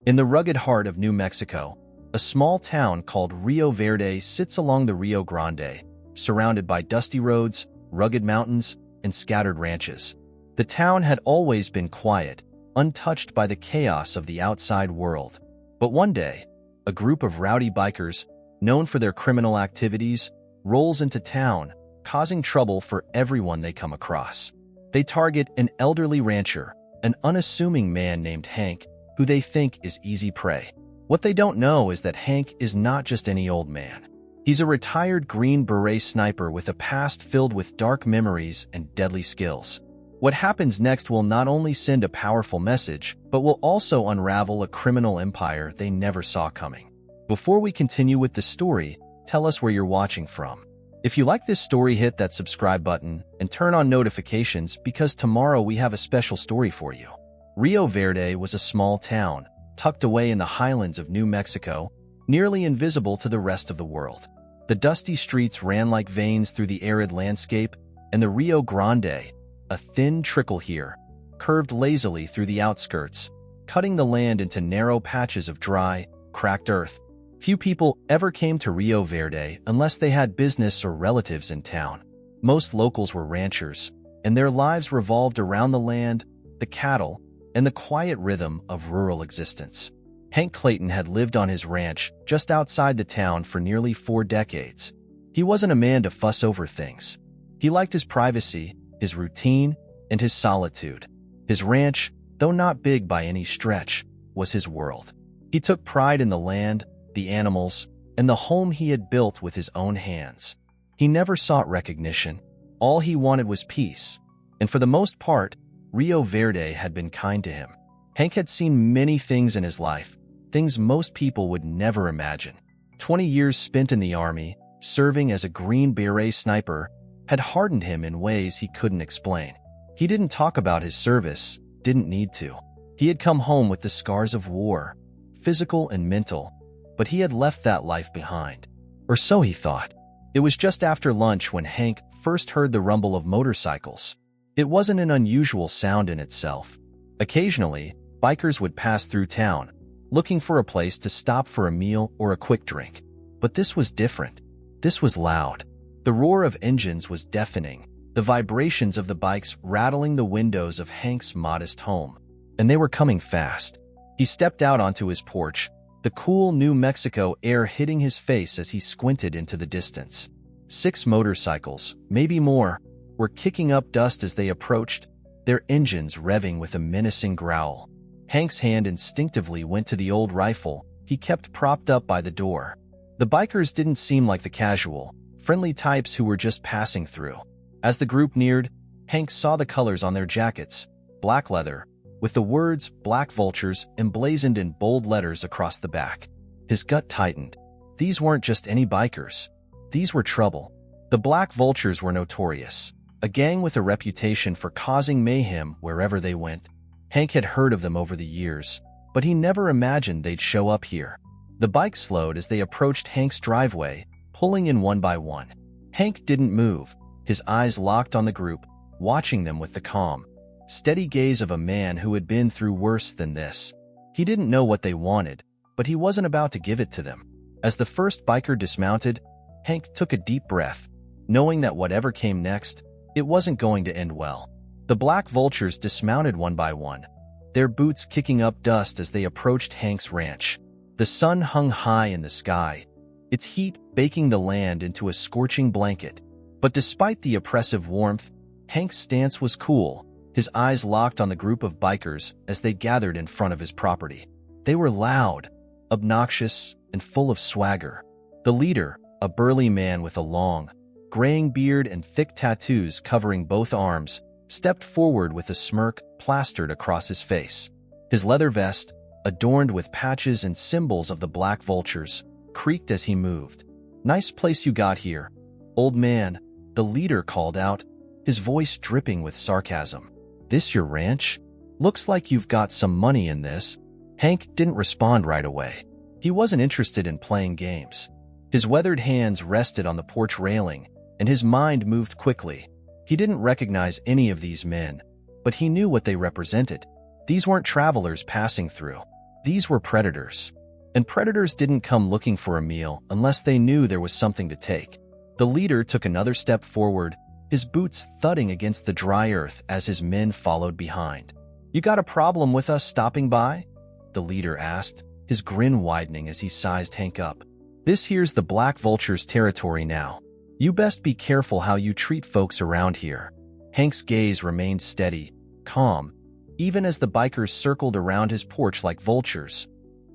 In the rugged heart of New Mexico, a small town called Rio Verde sits along the Rio Grande, surrounded by dusty roads, rugged mountains, and scattered ranches. The town had always been quiet, untouched by the chaos of the outside world. But one day, a group of rowdy bikers, known for their criminal activities, rolls into town, causing trouble for everyone they come across. They target an elderly rancher, an unassuming man named Hank, who they think is easy prey. What they don't know is that Hank is not just any old man. He's a retired Green Beret sniper with a past filled with dark memories and deadly skills. What happens next will not only send a powerful message, but will also unravel a criminal empire they never saw coming. Before we continue with the story, tell us where you're watching from. If you like this story, hit that subscribe button and turn on notifications because tomorrow we have a special story for you. Rio Verde was a small town, tucked away in the highlands of New Mexico, nearly invisible to the rest of the world. The dusty streets ran like veins through the arid landscape, and the Rio Grande, a thin trickle here, curved lazily through the outskirts, cutting the land into narrow patches of dry, cracked earth. Few people ever came to Rio Verde unless they had business or relatives in town. Most locals were ranchers, and their lives revolved around the land, the cattle, and the quiet rhythm of rural existence. Hank Clayton had lived on his ranch just outside the town for nearly 4 decades. He wasn't a man to fuss over things. He liked his privacy, his routine, and his solitude. His ranch, though not big by any stretch, was his world. He took pride in the land, the animals, and the home he had built with his own hands. He never sought recognition. All he wanted was peace. And for the most part, Rio Verde had been kind to him. Hank had seen many things in his life, things most people would never imagine. 20 years spent in the army, serving as a Green Beret sniper, had hardened him in ways he couldn't explain. He didn't talk about his service, didn't need to. He had come home with the scars of war, physical and mental, but he had left that life behind. Or so he thought. It was just after lunch when Hank first heard the rumble of motorcycles. It wasn't an unusual sound in itself. Occasionally, bikers would pass through town, looking for a place to stop for a meal or a quick drink. But this was different. This was loud. The roar of engines was deafening, the vibrations of the bikes rattling the windows of Hank's modest home. And they were coming fast. He stepped out onto his porch, the cool New Mexico air hitting his face as he squinted into the distance. 6 motorcycles, maybe more, were kicking up dust as they approached, their engines revving with a menacing growl. Hank's hand instinctively went to the old rifle he kept propped up by the door. The bikers didn't seem like the casual, friendly types who were just passing through. As the group neared, Hank saw the colors on their jackets, black leather, with the words "Black Vultures" emblazoned in bold letters across the back. His gut tightened. These weren't just any bikers. These were trouble. The Black Vultures were notorious, a gang with a reputation for causing mayhem wherever they went. Hank had heard of them over the years, but he never imagined they'd show up here. The bike slowed as they approached Hank's driveway, pulling in one by one. Hank didn't move, his eyes locked on the group, watching them with the calm, steady gaze of a man who had been through worse than this. He didn't know what they wanted, but he wasn't about to give it to them. As the first biker dismounted, Hank took a deep breath, knowing that whatever came next, it wasn't going to end well. The Black Vultures dismounted one by one, their boots kicking up dust as they approached Hank's ranch. The sun hung high in the sky, its heat baking the land into a scorching blanket. But despite the oppressive warmth, Hank's stance was cool, his eyes locked on the group of bikers as they gathered in front of his property. They were loud, obnoxious, and full of swagger. The leader, a burly man with a long, graying beard and thick tattoos covering both arms, stepped forward with a smirk plastered across his face. His leather vest, adorned with patches and symbols of the Black Vultures, creaked as he moved. "Nice place you got here, old man," the leader called out, his voice dripping with sarcasm. "This your ranch? Looks like you've got some money in this." Hank didn't respond right away. He wasn't interested in playing games. His weathered hands rested on the porch railing, and his mind moved quickly. He didn't recognize any of these men, but he knew what they represented. These weren't travelers passing through. These were predators. And predators didn't come looking for a meal unless they knew there was something to take. The leader took another step forward, his boots thudding against the dry earth as his men followed behind. "You got a problem with us stopping by?" the leader asked, his grin widening as he sized Hank up. "This here's the Black Vulture's territory now. You best be careful how you treat folks around here." Hank's gaze remained steady, calm, even as the bikers circled around his porch like vultures,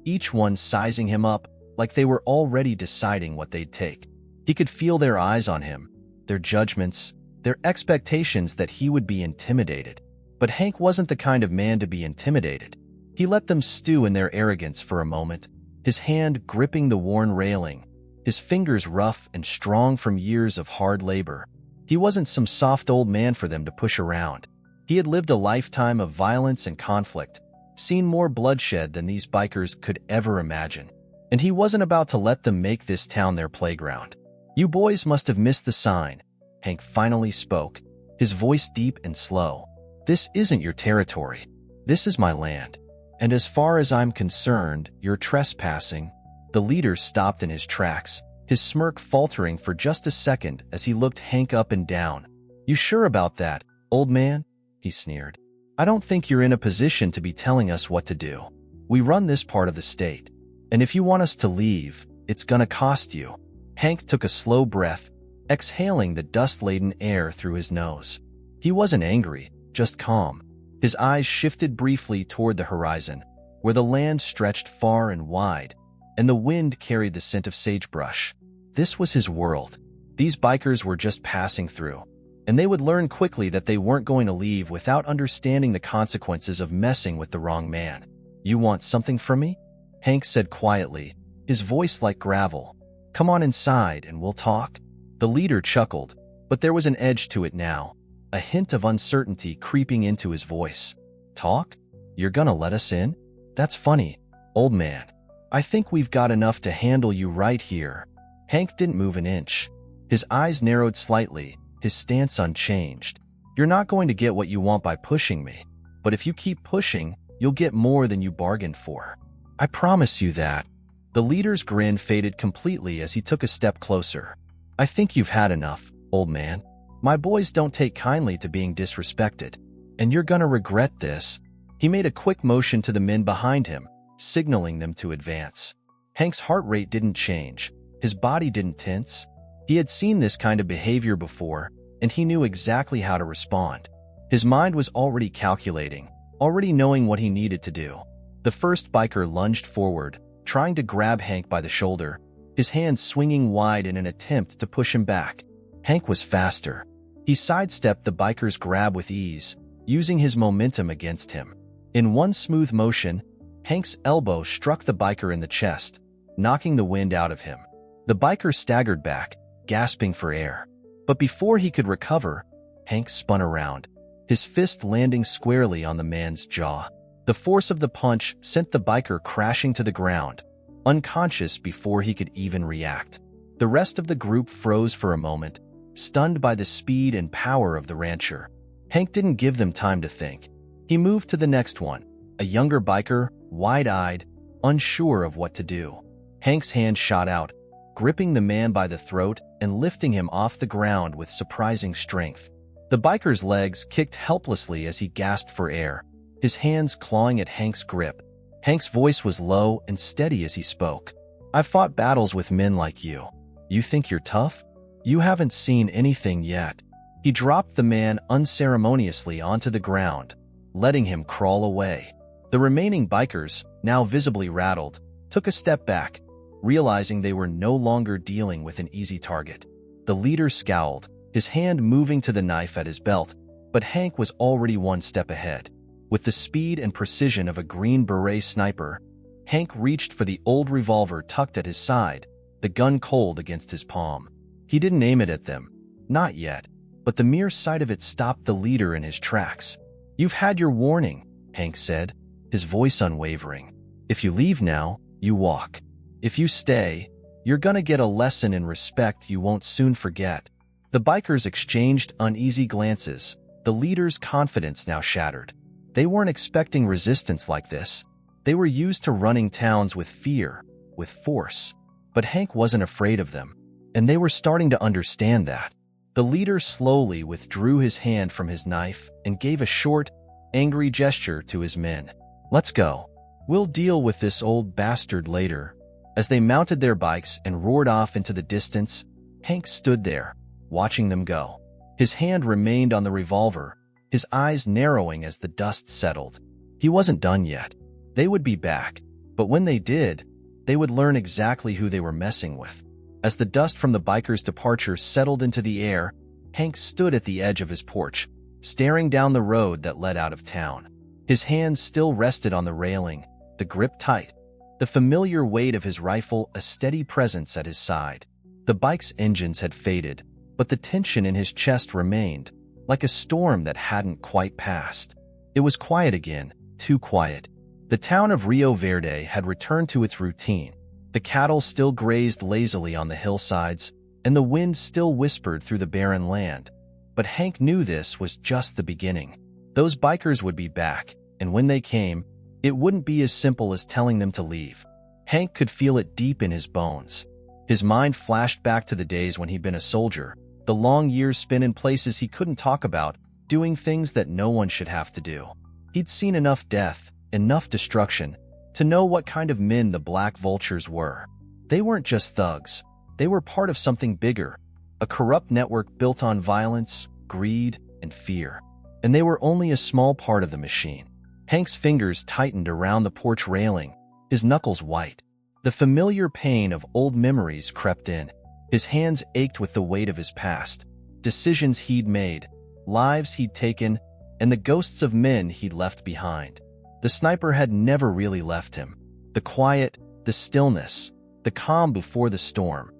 each one sizing him up like they were already deciding what they'd take. He could feel their eyes on him, their judgments, their expectations that he would be intimidated. But Hank wasn't the kind of man to be intimidated. He let them stew in their arrogance for a moment, his hand gripping the worn railing, his fingers rough and strong from years of hard labor. He wasn't some soft old man for them to push around. He had lived a lifetime of violence and conflict, seen more bloodshed than these bikers could ever imagine. And he wasn't about to let them make this town their playground. "You boys must have missed the sign," Hank finally spoke, his voice deep and slow. "This isn't your territory. This is my land. And as far as I'm concerned, you're trespassing." The leader stopped in his tracks, his smirk faltering for just a second as he looked Hank up and down. "You sure about that, old man?" he sneered. "I don't think you're in a position to be telling us what to do. We run this part of the state. And if you want us to leave, it's gonna cost you." Hank took a slow breath, exhaling the dust-laden air through his nose. He wasn't angry, just calm. His eyes shifted briefly toward the horizon, where the land stretched far and wide, and the wind carried the scent of sagebrush. This was his world. These bikers were just passing through, and they would learn quickly that they weren't going to leave without understanding the consequences of messing with the wrong man. "You want something from me?" Hank said quietly, his voice like gravel. "Come on inside and we'll talk." The leader chuckled, but there was an edge to it now, a hint of uncertainty creeping into his voice. "Talk? You're gonna let us in? That's funny, old man. I think we've got enough to handle you right here." Hank didn't move an inch. His eyes narrowed slightly, his stance unchanged. "You're not going to get what you want by pushing me, but if you keep pushing, you'll get more than you bargained for. I promise you that." The leader's grin faded completely as he took a step closer. "I think you've had enough, old man. My boys don't take kindly to being disrespected, and you're gonna regret this." He made a quick motion to the men behind him, signaling them to advance. Hank's heart rate didn't change. His body didn't tense. He had seen this kind of behavior before, and he knew exactly how to respond. His mind was already calculating, already knowing what he needed to do. The first biker lunged forward, trying to grab Hank by the shoulder, his hands swinging wide in an attempt to push him back. Hank was faster. He sidestepped the biker's grab with ease, using his momentum against him. In one smooth motion, Hank's elbow struck the biker in the chest, knocking the wind out of him. The biker staggered back, gasping for air. But before he could recover, Hank spun around, his fist landing squarely on the man's jaw. The force of the punch sent the biker crashing to the ground, unconscious before he could even react. The rest of the group froze for a moment, stunned by the speed and power of the rancher. Hank didn't give them time to think. He moved to the next one, a younger biker, wide-eyed, unsure of what to do. Hank's hand shot out, gripping the man by the throat and lifting him off the ground with surprising strength. The biker's legs kicked helplessly as he gasped for air, his hands clawing at Hank's grip. Hank's voice was low and steady as he spoke. "I've fought battles with men like you. You think you're tough? You haven't seen anything yet." He dropped the man unceremoniously onto the ground, letting him crawl away. The remaining bikers, now visibly rattled, took a step back, realizing they were no longer dealing with an easy target. The leader scowled, his hand moving to the knife at his belt, but Hank was already one step ahead. With the speed and precision of a Green Beret sniper, Hank reached for the old revolver tucked at his side, the gun cold against his palm. He didn't aim it at them, not yet, but the mere sight of it stopped the leader in his tracks. "You've had your warning," Hank said, his voice unwavering. "If you leave now, you walk. If you stay, you're gonna get a lesson in respect you won't soon forget." The bikers exchanged uneasy glances, the leader's confidence now shattered. They weren't expecting resistance like this. They were used to running towns with fear, with force. But Hank wasn't afraid of them, and they were starting to understand that. The leader slowly withdrew his hand from his knife and gave a short, angry gesture to his men. "Let's go. We'll deal with this old bastard later." As they mounted their bikes and roared off into the distance, Hank stood there, watching them go. His hand remained on the revolver, his eyes narrowing as the dust settled. He wasn't done yet. They would be back, but when they did, they would learn exactly who they were messing with. As the dust from the bikers' departure settled into the air, Hank stood at the edge of his porch, staring down the road that led out of town. His hands still rested on the railing, the grip tight, the familiar weight of his rifle a steady presence at his side. The bike's engines had faded, but the tension in his chest remained, like a storm that hadn't quite passed. It was quiet again, too quiet. The town of Rio Verde had returned to its routine. The cattle still grazed lazily on the hillsides, and the wind still whispered through the barren land. But Hank knew this was just the beginning. Those bikers would be back, and when they came, it wouldn't be as simple as telling them to leave. Hank could feel it deep in his bones. His mind flashed back to the days when he'd been a soldier, the long years spent in places he couldn't talk about, doing things that no one should have to do. He'd seen enough death, enough destruction, to know what kind of men the Black Vultures were. They weren't just thugs. They were part of something bigger, a corrupt network built on violence, greed, and fear. And they were only a small part of the machine. Hank's fingers tightened around the porch railing, his knuckles white. The familiar pain of old memories crept in. His hands ached with the weight of his past, decisions he'd made, lives he'd taken, and the ghosts of men he'd left behind. The sniper had never really left him. The quiet, the stillness, the calm before the storm.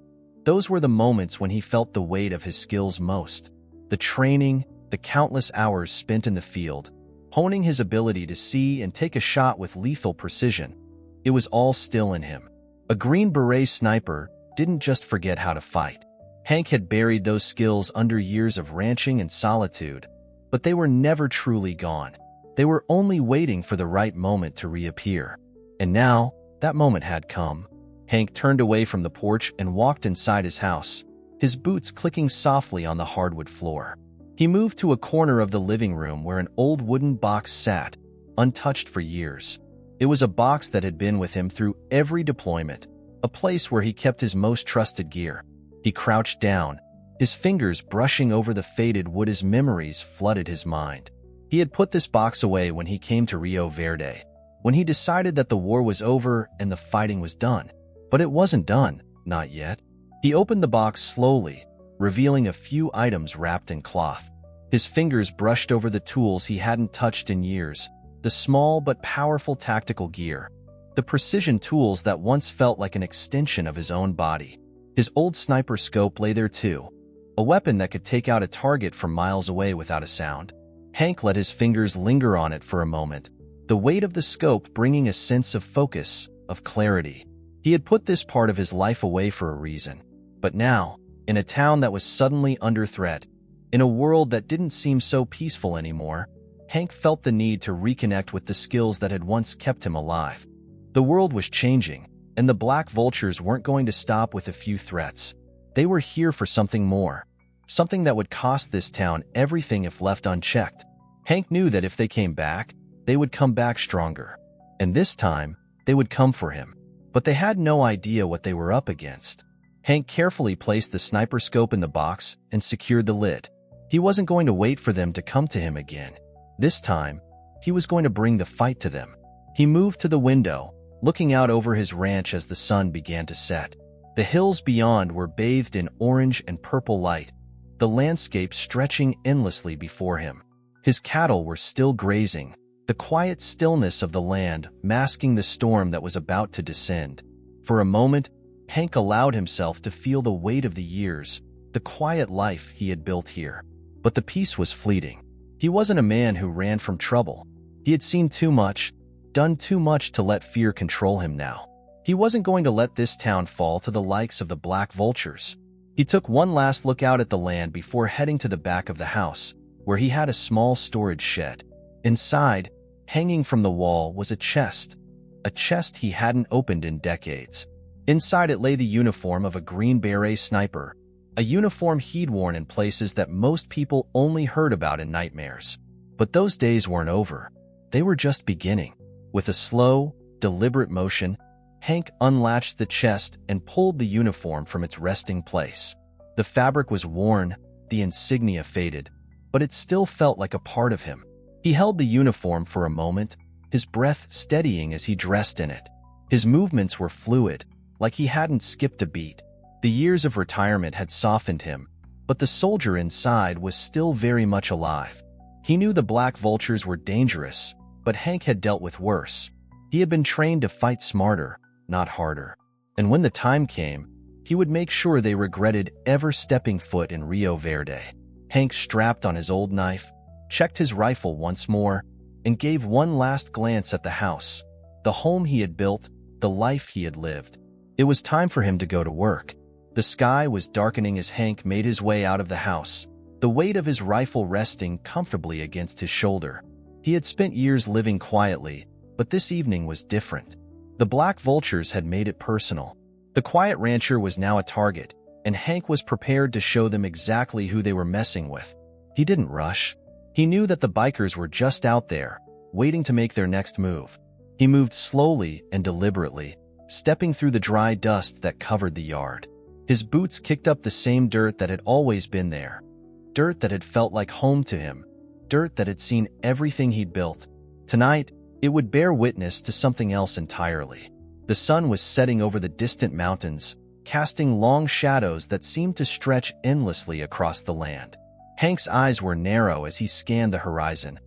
Those were the moments when he felt the weight of his skills most. The training, the countless hours spent in the field, honing his ability to see and take a shot with lethal precision. It was all still in him. A Green Beret sniper didn't just forget how to fight. Hank had buried those skills under years of ranching and solitude, but they were never truly gone. They were only waiting for the right moment to reappear. And now, that moment had come. Hank turned away from the porch and walked inside his house, his boots clicking softly on the hardwood floor. He moved to a corner of the living room where an old wooden box sat, untouched for years. It was a box that had been with him through every deployment, a place where he kept his most trusted gear. He crouched down, his fingers brushing over the faded wood as memories flooded his mind. He had put this box away when he came to Rio Verde, when he decided that the war was over and the fighting was done. But it wasn't done, not yet. He opened the box slowly, revealing a few items wrapped in cloth. His fingers brushed over the tools he hadn't touched in years, the small but powerful tactical gear, the precision tools that once felt like an extension of his own body. His old sniper scope lay there too, a weapon that could take out a target from miles away without a sound. Hank let his fingers linger on it for a moment, the weight of the scope bringing a sense of focus, of clarity. He had put this part of his life away for a reason. But now, in a town that was suddenly under threat, in a world that didn't seem so peaceful anymore, Hank felt the need to reconnect with the skills that had once kept him alive. The world was changing, and the Black Vultures weren't going to stop with a few threats. They were here for something more, something that would cost this town everything if left unchecked. Hank knew that if they came back, they would come back stronger. And this time, they would come for him. But they had no idea what they were up against. Hank carefully placed the sniper scope in the box and secured the lid. He wasn't going to wait for them to come to him again. This time, he was going to bring the fight to them. He moved to the window, looking out over his ranch as the sun began to set. The hills beyond were bathed in orange and purple light, the landscape stretching endlessly before him. His cattle were still grazing, the quiet stillness of the land masking the storm that was about to descend. For a moment, Hank allowed himself to feel the weight of the years, the quiet life he had built here. But the peace was fleeting. He wasn't a man who ran from trouble. He had seen too much, done too much to let fear control him now. He wasn't going to let this town fall to the likes of the Black Vultures. He took one last look out at the land before heading to the back of the house, where he had a small storage shed. Inside, hanging from the wall, was a a chest he hadn't opened in decades. Inside it lay the uniform of a Green Beret sniper, a uniform he'd worn in places that most people only heard about in nightmares. But those days weren't over. They were just beginning. With a slow, deliberate motion, Hank unlatched the chest and pulled the uniform from its resting place. The fabric was worn, the insignia faded, but it still felt like a part of him. He held the uniform for a moment, his breath steadying as he dressed in it. His movements were fluid, like he hadn't skipped a beat. The years of retirement had softened him, but the soldier inside was still very much alive. He knew the black vultures were dangerous, but Hank had dealt with worse. He had been trained to fight smarter, not harder. And when the time came, he would make sure they regretted ever stepping foot in Rio Verde. Hank strapped on his old knife, checked his rifle once more, and gave one last glance at the house, the home he had built, the life he had lived. It was time for him to go to work. The sky was darkening as Hank made his way out of the house, the weight of his rifle resting comfortably against his shoulder. He had spent years living quietly, but this evening was different. The black vultures had made it personal. The quiet rancher was now a target, and Hank was prepared to show them exactly who they were messing with. He didn't rush. He knew that the bikers were just out there, waiting to make their next move. He moved slowly and deliberately, stepping through the dry dust that covered the yard. His boots kicked up the same dirt that had always been there. Dirt that had felt like home to him. Dirt that had seen everything he'd built. Tonight, it would bear witness to something else entirely. The sun was setting over the distant mountains, casting long shadows that seemed to stretch endlessly across the land. Hank's eyes were narrow as he scanned the horizon.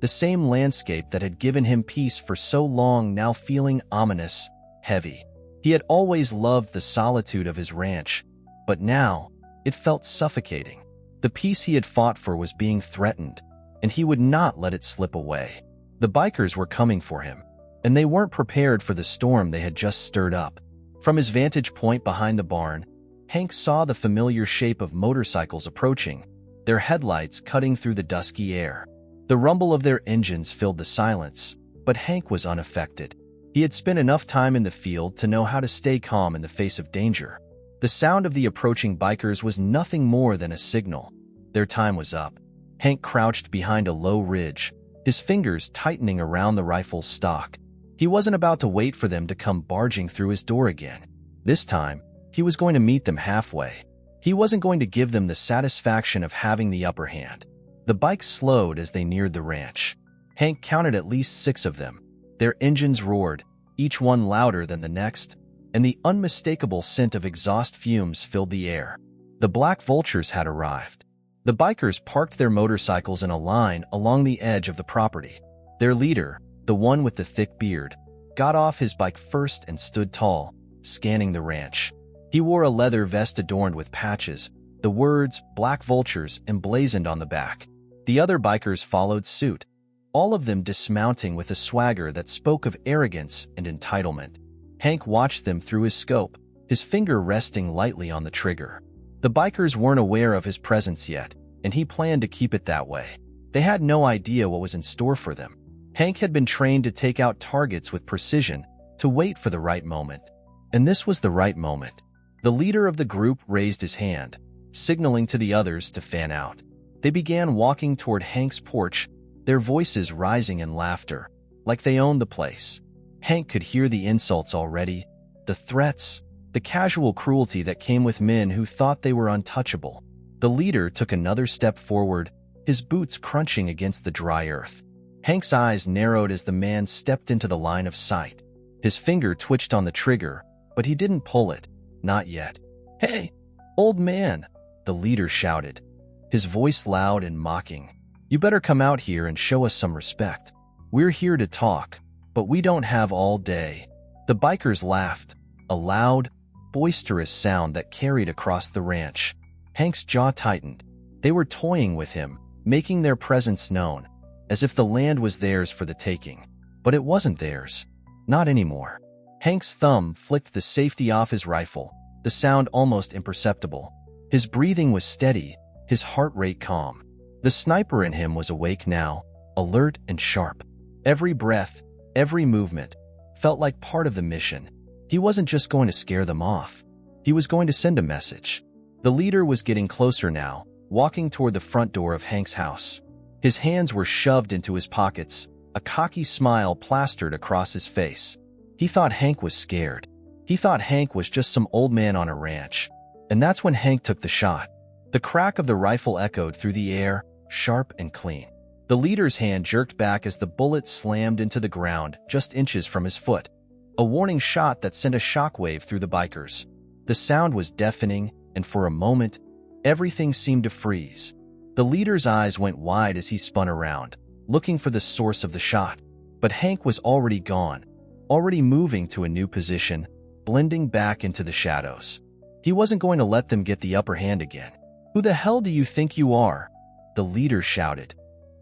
The same landscape that had given him peace for so long now feeling ominous, heavy. He had always loved the solitude of his ranch, but now it felt suffocating. The peace he had fought for was being threatened, and he would not let it slip away. The bikers were coming for him, and they weren't prepared for the storm they had just stirred up. From his vantage point behind the barn, Hank saw the familiar shape of motorcycles approaching, their headlights cutting through the dusky air. The rumble of their engines filled the silence, but Hank was unaffected. He had spent enough time in the field to know how to stay calm in the face of danger. The sound of the approaching bikers was nothing more than a signal. Their time was up. Hank crouched behind a low ridge, his fingers tightening around the rifle's stock. He wasn't about to wait for them to come barging through his door again. This time, he was going to meet them halfway. He wasn't going to give them the satisfaction of having the upper hand. The bikes slowed as they neared the ranch. Hank counted at least 6 of them. Their engines roared, each one louder than the next, and the unmistakable scent of exhaust fumes filled the air. The black vultures had arrived. The bikers parked their motorcycles in a line along the edge of the property. Their leader, the one with the thick beard, got off his bike first and stood tall, scanning the ranch. He wore a leather vest adorned with patches, the words "Black Vultures" emblazoned on the back. The other bikers followed suit, all of them dismounting with a swagger that spoke of arrogance and entitlement. Hank watched them through his scope, his finger resting lightly on the trigger. The bikers weren't aware of his presence yet, and he planned to keep it that way. They had no idea what was in store for them. Hank had been trained to take out targets with precision, to wait for the right moment. And this was the right moment. The leader of the group raised his hand, signaling to the others to fan out. They began walking toward Hank's porch, their voices rising in laughter, like they owned the place. Hank could hear the insults already, the threats, the casual cruelty that came with men who thought they were untouchable. The leader took another step forward, his boots crunching against the dry earth. Hank's eyes narrowed as the man stepped into the line of sight. His finger twitched on the trigger, but he didn't pull it, not yet. "Hey, old man," the leader shouted, his voice loud and mocking. "You better come out here and show us some respect. We're here to talk, but we don't have all day." The bikers laughed, a loud, boisterous sound that carried across the ranch. Hank's jaw tightened. They were toying with him, making their presence known, as if the land was theirs for the taking. But it wasn't theirs. Not anymore. Hank's thumb flicked the safety off his rifle, the sound almost imperceptible. His breathing was steady, his heart rate calm. The sniper in him was awake now, alert and sharp. Every breath, every movement, felt like part of the mission. He wasn't just going to scare them off. He was going to send a message. The leader was getting closer now, walking toward the front door of Hank's house. His hands were shoved into his pockets, a cocky smile plastered across his face. He thought Hank was scared. He thought Hank was just some old man on a ranch. And that's when Hank took the shot. The crack of the rifle echoed through the air, sharp and clean. The leader's hand jerked back as the bullet slammed into the ground just inches from his foot. A warning shot that sent a shockwave through the bikers. The sound was deafening, and for a moment, everything seemed to freeze. The leader's eyes went wide as he spun around, looking for the source of the shot. But Hank was already gone, already moving to a new position, blending back into the shadows. He wasn't going to let them get the upper hand again. "Who the hell do you think you are?" the leader shouted,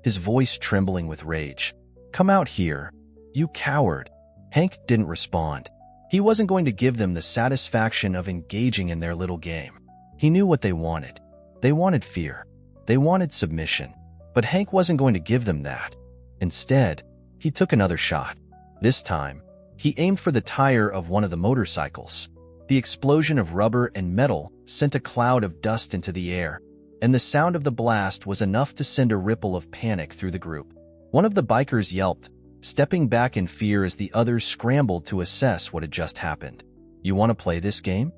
his voice trembling with rage. "Come out here, you coward." Hank didn't respond. He wasn't going to give them the satisfaction of engaging in their little game. He knew what they wanted. They wanted fear. They wanted submission. But Hank wasn't going to give them that. Instead, he took another shot. This time, he aimed for the tire of one of the motorcycles. The explosion of rubber and metal sent a cloud of dust into the air, and the sound of the blast was enough to send a ripple of panic through the group. One of the bikers yelped, stepping back in fear as the others scrambled to assess what had just happened. "You want to play this game?"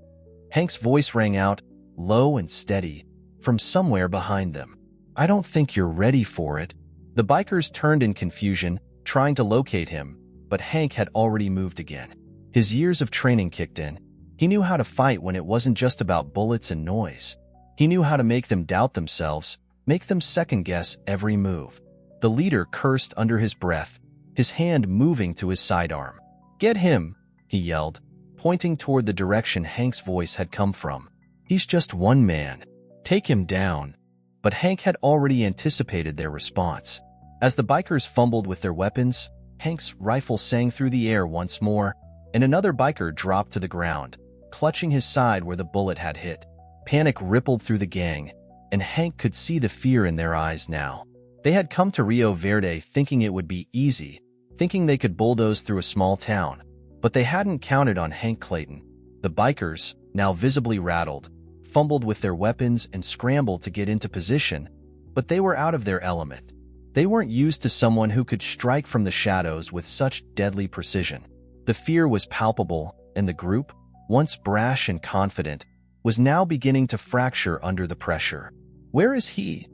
Hank's voice rang out, low and steady, from somewhere behind them. "I don't think you're ready for it." The bikers turned in confusion, trying to locate him, but Hank had already moved again. His years of training kicked in. He knew how to fight when it wasn't just about bullets and noise. He knew how to make them doubt themselves, make them second-guess every move. The leader cursed under his breath, his hand moving to his sidearm. "Get him!" he yelled, pointing toward the direction Hank's voice had come from. "He's just one man. Take him down." But Hank had already anticipated their response. As the bikers fumbled with their weapons, Hank's rifle sang through the air once more, and another biker dropped to the ground, clutching his side where the bullet had hit. Panic rippled through the gang, and Hank could see the fear in their eyes now. They had come to Rio Verde thinking it would be easy, thinking they could bulldoze through a small town, but they hadn't counted on Hank Clayton. The bikers, now visibly rattled, fumbled with their weapons and scrambled to get into position, but they were out of their element. They weren't used to someone who could strike from the shadows with such deadly precision. The fear was palpable, and the group, once brash and confident, was now beginning to fracture under the pressure. "Where is he?"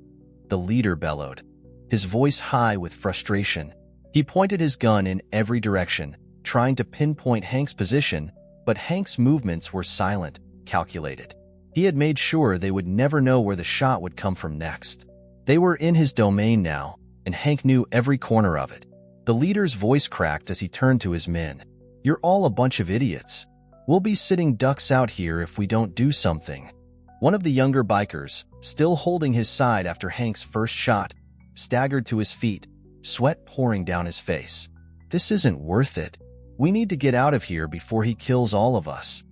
the leader bellowed, his voice high with frustration. He pointed his gun in every direction, trying to pinpoint Hank's position, but Hank's movements were silent, calculated. He had made sure they would never know where the shot would come from next. They were in his domain now, and Hank knew every corner of it. The leader's voice cracked as he turned to his men. "You're all a bunch of idiots. We'll be sitting ducks out here if we don't do something." One of the younger bikers, still holding his side after Hank's first shot, staggered to his feet, sweat pouring down his face. "This isn't worth it. We need to get out of here before he kills all of us."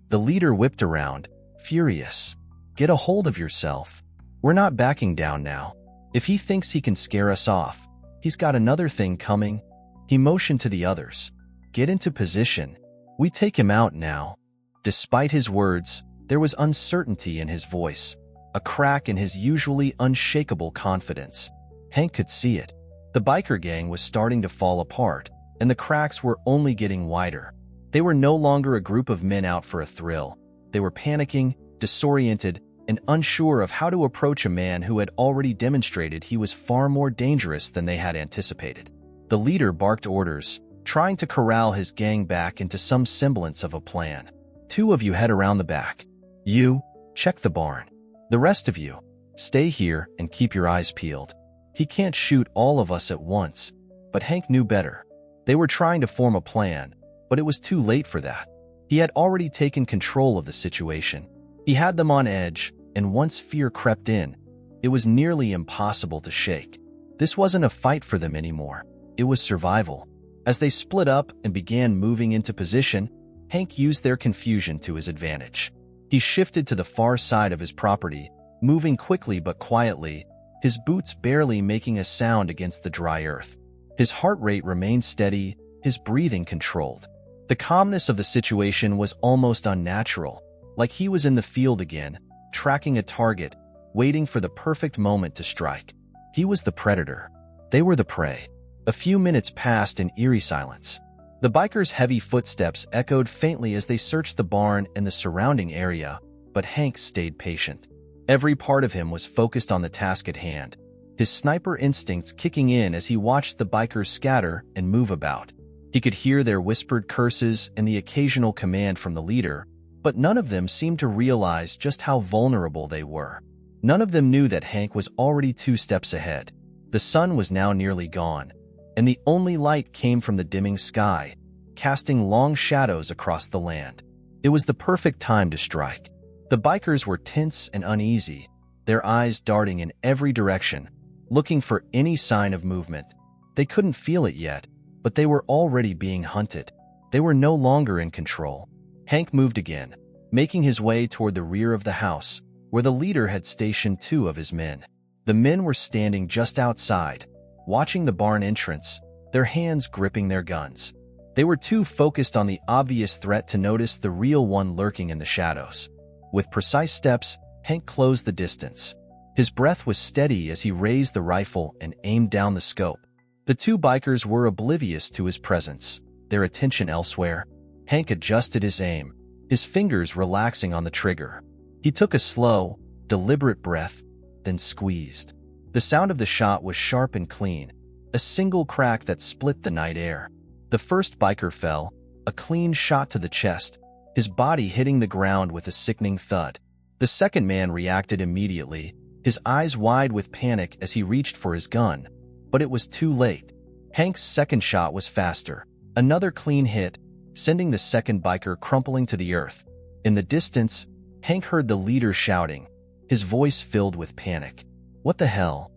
The leader whipped around, furious. "Get a hold of yourself. We're not backing down now. If he thinks he can scare us off, he's got another thing coming." He motioned to the others. "Get into position. We take him out now." Despite his words, there was uncertainty in his voice, a crack in his usually unshakable confidence. Hank could see it. The biker gang was starting to fall apart, and the cracks were only getting wider. They were no longer a group of men out for a thrill. They were panicking, disoriented, and unsure of how to approach a man who had already demonstrated he was far more dangerous than they had anticipated. The leader barked orders, trying to corral his gang back into some semblance of a plan. "Two of you head around the back. You, check the barn. The rest of you, stay here and keep your eyes peeled." He can't shoot all of us at once, but Hank knew better. They were trying to form a plan, but it was too late for that. He had already taken control of the situation. He had them on edge, and once fear crept in, it was nearly impossible to shake. This wasn't a fight for them anymore. It was survival. As they split up and began moving into position, Hank used their confusion to his advantage. He shifted to the far side of his property, moving quickly but quietly, his boots barely making a sound against the dry earth. His heart rate remained steady, his breathing controlled. The calmness of the situation was almost unnatural, like he was in the field again, tracking a target, waiting for the perfect moment to strike. He was the predator. They were the prey. A few minutes passed in eerie silence. The bikers' heavy footsteps echoed faintly as they searched the barn and the surrounding area, but Hank stayed patient. Every part of him was focused on the task at hand, his sniper instincts kicking in as he watched the bikers scatter and move about. He could hear their whispered curses and the occasional command from the leader, but none of them seemed to realize just how vulnerable they were. None of them knew that Hank was already 2 steps ahead. The sun was now nearly gone, and the only light came from the dimming sky, casting long shadows across the land. It was the perfect time to strike. The bikers were tense and uneasy, their eyes darting in every direction, looking for any sign of movement. They couldn't feel it yet, but they were already being hunted. They were no longer in control. Hank moved again, making his way toward the rear of the house, where the leader had stationed 2 of his men. The men were standing just outside, watching the barn entrance, their hands gripping their guns. They were too focused on the obvious threat to notice the real one lurking in the shadows. With precise steps, Hank closed the distance. His breath was steady as he raised the rifle and aimed down the scope. The 2 bikers were oblivious to his presence, their attention elsewhere. Hank adjusted his aim, his fingers relaxing on the trigger. He took a slow, deliberate breath, then squeezed. The sound of the shot was sharp and clean, a single crack that split the night air. The first biker fell, a clean shot to the chest, his body hitting the ground with a sickening thud. The second man reacted immediately, his eyes wide with panic as he reached for his gun, but it was too late. Hank's second shot was faster, another clean hit, sending the second biker crumpling to the earth. In the distance, Hank heard the leader shouting, his voice filled with panic. What the hell?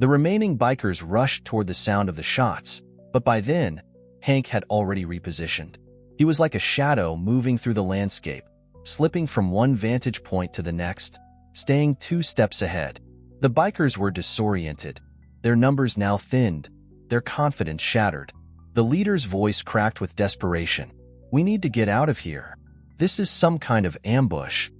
The remaining bikers rushed toward the sound of the shots, but by then, Hank had already repositioned. He was like a shadow moving through the landscape, slipping from one vantage point to the next, staying 2 steps ahead. The bikers were disoriented, their numbers now thinned, their confidence shattered. The leader's voice cracked with desperation. We need to get out of here. This is some kind of ambush.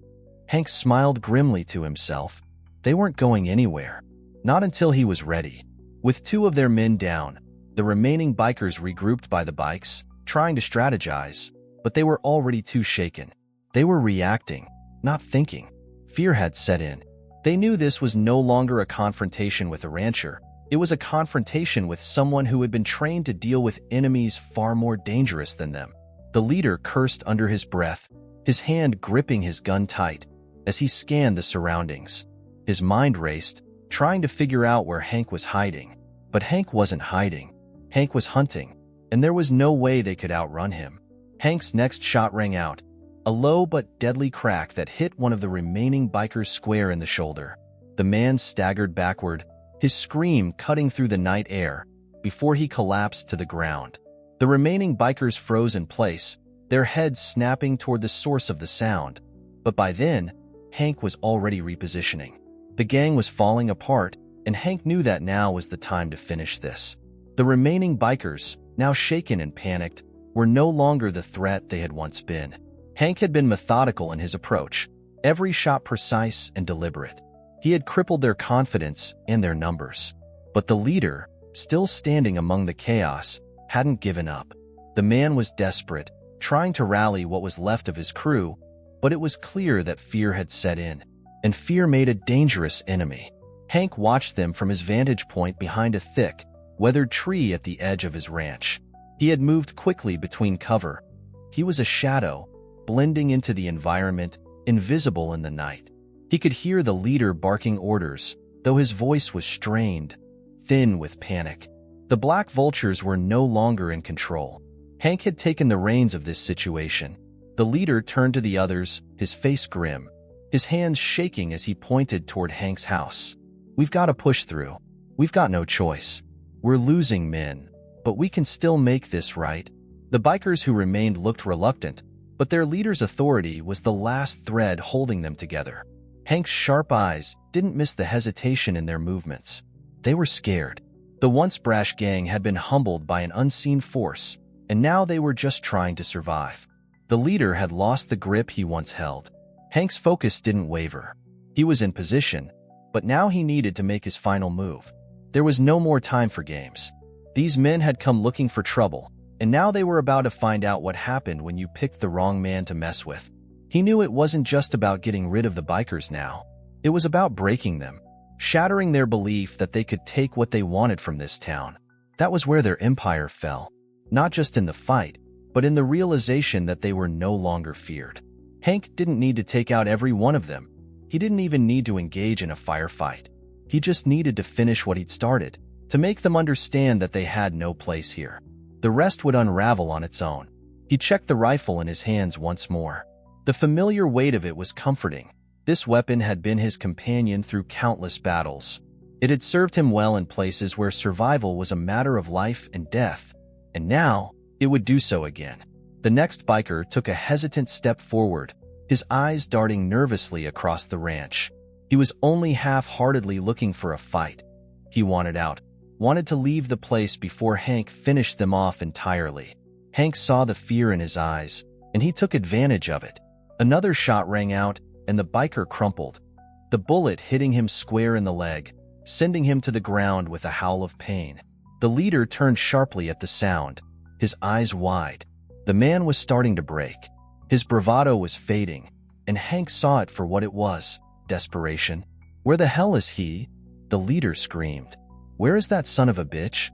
Hank smiled grimly to himself. They weren't going anywhere. Not until he was ready. With 2 of their men down, the remaining bikers regrouped by the bikes, trying to strategize, but they were already too shaken. They were reacting, not thinking. Fear had set in. They knew this was no longer a confrontation with a rancher. It was a confrontation with someone who had been trained to deal with enemies far more dangerous than them. The leader cursed under his breath, his hand gripping his gun tight, as he scanned the surroundings. His mind raced, trying to figure out where Hank was hiding. But Hank wasn't hiding. Hank was hunting, and there was no way they could outrun him. Hank's next shot rang out, a low but deadly crack that hit one of the remaining bikers square in the shoulder. The man staggered backward, his scream cutting through the night air, before he collapsed to the ground. The remaining bikers froze in place, their heads snapping toward the source of the sound. But by then, Hank was already repositioning. The gang was falling apart, and Hank knew that now was the time to finish this. The remaining bikers, now shaken and panicked, were no longer the threat they had once been. Hank had been methodical in his approach, every shot precise and deliberate. He had crippled their confidence and their numbers. But the leader, still standing among the chaos, hadn't given up. The man was desperate, trying to rally what was left of his crew, but it was clear that fear had set in, and fear made a dangerous enemy. Hank watched them from his vantage point behind a thick, weathered tree at the edge of his ranch. He had moved quickly between cover. He was a shadow, blending into the environment, invisible in the night. He could hear the leader barking orders, though his voice was strained, thin with panic. The black vultures were no longer in control. Hank had taken the reins of this situation. The leader turned to the others, his face grim, his hands shaking as he pointed toward Hank's house. We've got to push through. We've got no choice. We're losing men, but we can still make this right. The bikers who remained looked reluctant, but their leader's authority was the last thread holding them together. Hank's sharp eyes didn't miss the hesitation in their movements. They were scared. The once brash gang had been humbled by an unseen force, and now they were just trying to survive. The leader had lost the grip he once held. Hank's focus didn't waver. He was in position, but now he needed to make his final move. There was no more time for games. These men had come looking for trouble, and now they were about to find out what happened when you picked the wrong man to mess with. He knew it wasn't just about getting rid of the bikers now. It was about breaking them, shattering their belief that they could take what they wanted from this town. That was where their empire fell, not just in the fight, but in the realization that they were no longer feared. Hank didn't need to take out every one of them. He didn't even need to engage in a firefight. He just needed to finish what he'd started, to make them understand that they had no place here. The rest would unravel on its own. He checked the rifle in his hands once more. The familiar weight of it was comforting. This weapon had been his companion through countless battles. It had served him well in places where survival was a matter of life and death, and now it would do so again. The next biker took a hesitant step forward, his eyes darting nervously across the ranch. He was only half-heartedly looking for a fight. He wanted out, wanted to leave the place before Hank finished them off entirely. Hank saw the fear in his eyes, and he took advantage of it. Another shot rang out, and the biker crumpled, the bullet hitting him square in the leg, sending him to the ground with a howl of pain. The leader turned sharply at the sound, his eyes wide. The man was starting to break. His bravado was fading, and Hank saw it for what it was, desperation. "Where the hell is he?" the leader screamed. "Where is that son of a bitch?"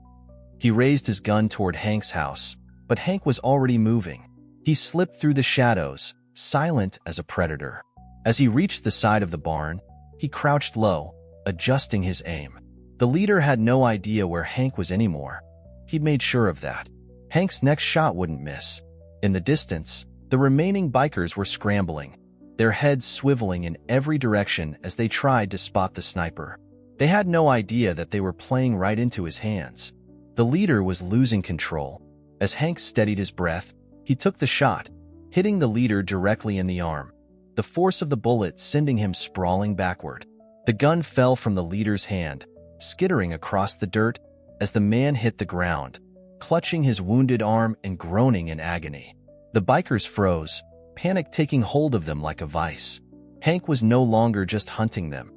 He raised his gun toward Hank's house, but Hank was already moving. He slipped through the shadows, silent as a predator. As he reached the side of the barn, he crouched low, adjusting his aim. The leader had no idea where Hank was anymore. He'd made sure of that. Hank's next shot wouldn't miss. In the distance, the remaining bikers were scrambling, their heads swiveling in every direction as they tried to spot the sniper. They had no idea that they were playing right into his hands. The leader was losing control. As Hank steadied his breath, he took the shot, hitting the leader directly in the arm, the force of the bullet sending him sprawling backward. The gun fell from the leader's hand, skittering across the dirt as the man hit the ground, clutching his wounded arm and groaning in agony. The bikers froze, panic taking hold of them like a vice. Hank was no longer just hunting them.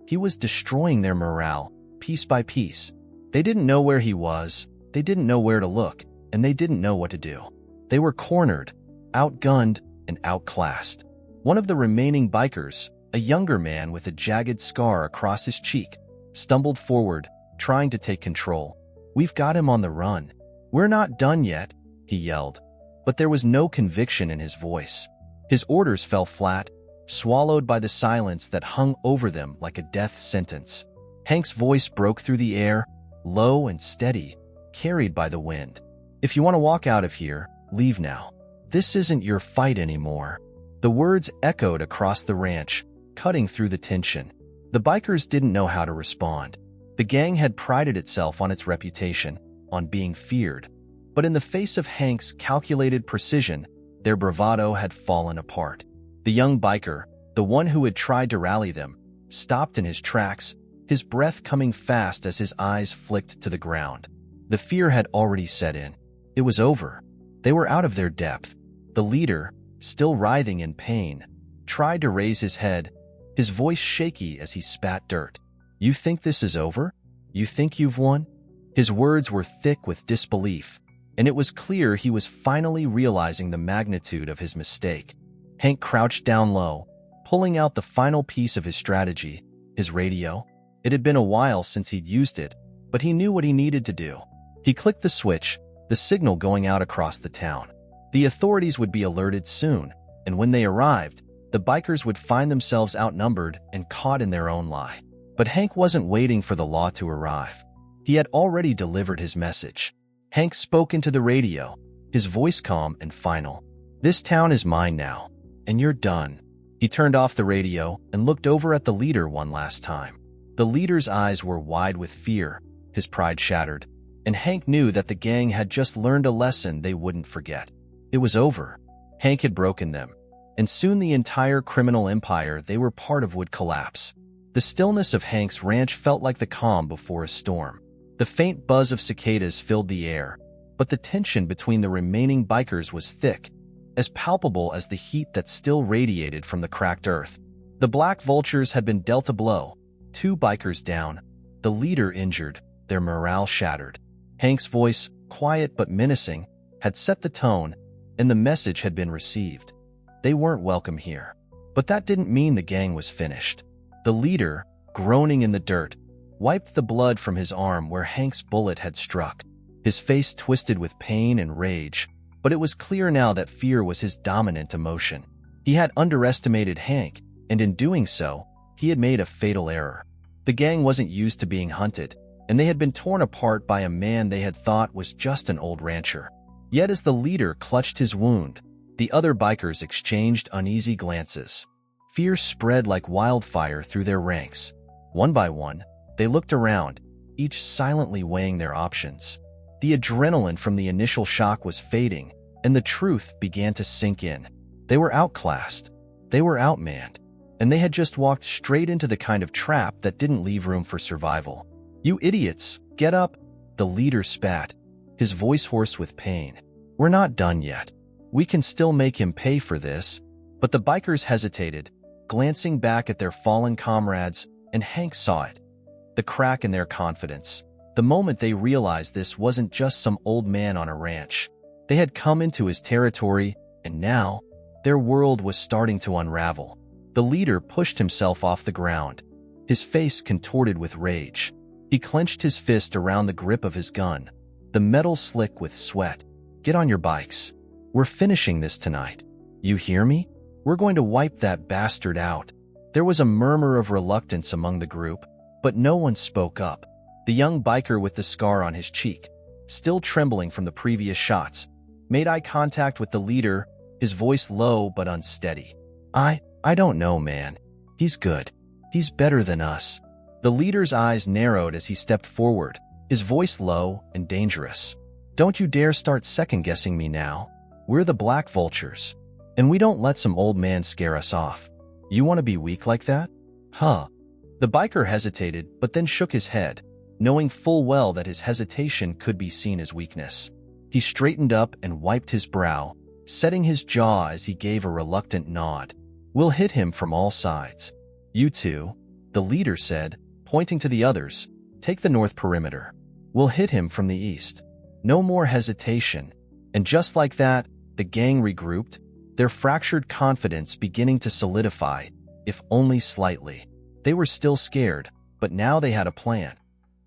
He was destroying their morale, piece by piece. They didn't know where he was, they didn't know where to look, and they didn't know what to do. They were cornered, outgunned, and outclassed. One of the remaining bikers, a younger man with a jagged scar across his cheek, stumbled forward, trying to take control. "We've got him on the run. We're not done yet," he yelled. But there was no conviction in his voice. His orders fell flat, swallowed by the silence that hung over them like a death sentence. Hank's voice broke through the air, low and steady, carried by the wind. "If you want to walk out of here, leave now. This isn't your fight anymore." The words echoed across the ranch, cutting through the tension. The bikers didn't know how to respond. The gang had prided itself on its reputation, on being feared. But in the face of Hank's calculated precision, their bravado had fallen apart. The young biker, the one who had tried to rally them, stopped in his tracks, his breath coming fast as his eyes flicked to the ground. The fear had already set in. It was over. They were out of their depth. The leader, still writhing in pain, tried to raise his head, his voice shaky as he spat dirt. "You think this is over? You think you've won?" His words were thick with disbelief, and it was clear he was finally realizing the magnitude of his mistake. Hank crouched down low, pulling out the final piece of his strategy, his radio. It had been a while since he'd used it, but he knew what he needed to do. He clicked the switch, the signal going out across the town. The authorities would be alerted soon, and when they arrived, the bikers would find themselves outnumbered and caught in their own lie. But Hank wasn't waiting for the law to arrive. He had already delivered his message. Hank spoke into the radio, his voice calm and final. "This town is mine now, and you're done." He turned off the radio and looked over at the leader one last time. The leader's eyes were wide with fear, his pride shattered, and Hank knew that the gang had just learned a lesson they wouldn't forget. It was over. Hank had broken them, and soon the entire criminal empire they were part of would collapse. The stillness of Hank's ranch felt like the calm before a storm. The faint buzz of cicadas filled the air, but the tension between the remaining bikers was thick, as palpable as the heat that still radiated from the cracked earth. The Black Vultures had been dealt a blow, 2 bikers down, the leader injured, their morale shattered. Hank's voice, quiet but menacing, had set the tone, and the message had been received. They weren't welcome here. But that didn't mean the gang was finished. The leader, groaning in the dirt, wiped the blood from his arm where Hank's bullet had struck. His face twisted with pain and rage, but it was clear now that fear was his dominant emotion. He had underestimated Hank, and in doing so, he had made a fatal error. The gang wasn't used to being hunted, and they had been torn apart by a man they had thought was just an old rancher. Yet as the leader clutched his wound, the other bikers exchanged uneasy glances. Fear spread like wildfire through their ranks. One by one, they looked around, each silently weighing their options. The adrenaline from the initial shock was fading, and the truth began to sink in. They were outclassed. They were outmanned. And they had just walked straight into the kind of trap that didn't leave room for survival. "You idiots, get up!" the leader spat, his voice hoarse with pain. "We're not done yet. We can still make him pay for this." But the bikers hesitated, glancing back at their fallen comrades, and Hank saw it. The crack in their confidence. The moment they realized this wasn't just some old man on a ranch. They had come into his territory, and now, their world was starting to unravel. The leader pushed himself off the ground, his face contorted with rage. He clenched his fist around the grip of his gun, the metal slick with sweat. "Get on your bikes. We're finishing this tonight. You hear me? We're going to wipe that bastard out." There was a murmur of reluctance among the group, but no one spoke up. The young biker with the scar on his cheek, still trembling from the previous shots, made eye contact with the leader, his voice low but unsteady. I don't know, man. He's good. He's better than us." The leader's eyes narrowed as he stepped forward, his voice low and dangerous. "Don't you dare start second-guessing me now. We're the Black Vultures, and we don't let some old man scare us off. You want to be weak like that? Huh?" The biker hesitated, but then shook his head, knowing full well that his hesitation could be seen as weakness. He straightened up and wiped his brow, setting his jaw as he gave a reluctant nod. "We'll hit him from all sides. You two," the leader said, pointing to the others, "take the north perimeter. We'll hit him from the east." No more hesitation. And just like that, the gang regrouped, their fractured confidence beginning to solidify, if only slightly. They were still scared, but now they had a plan.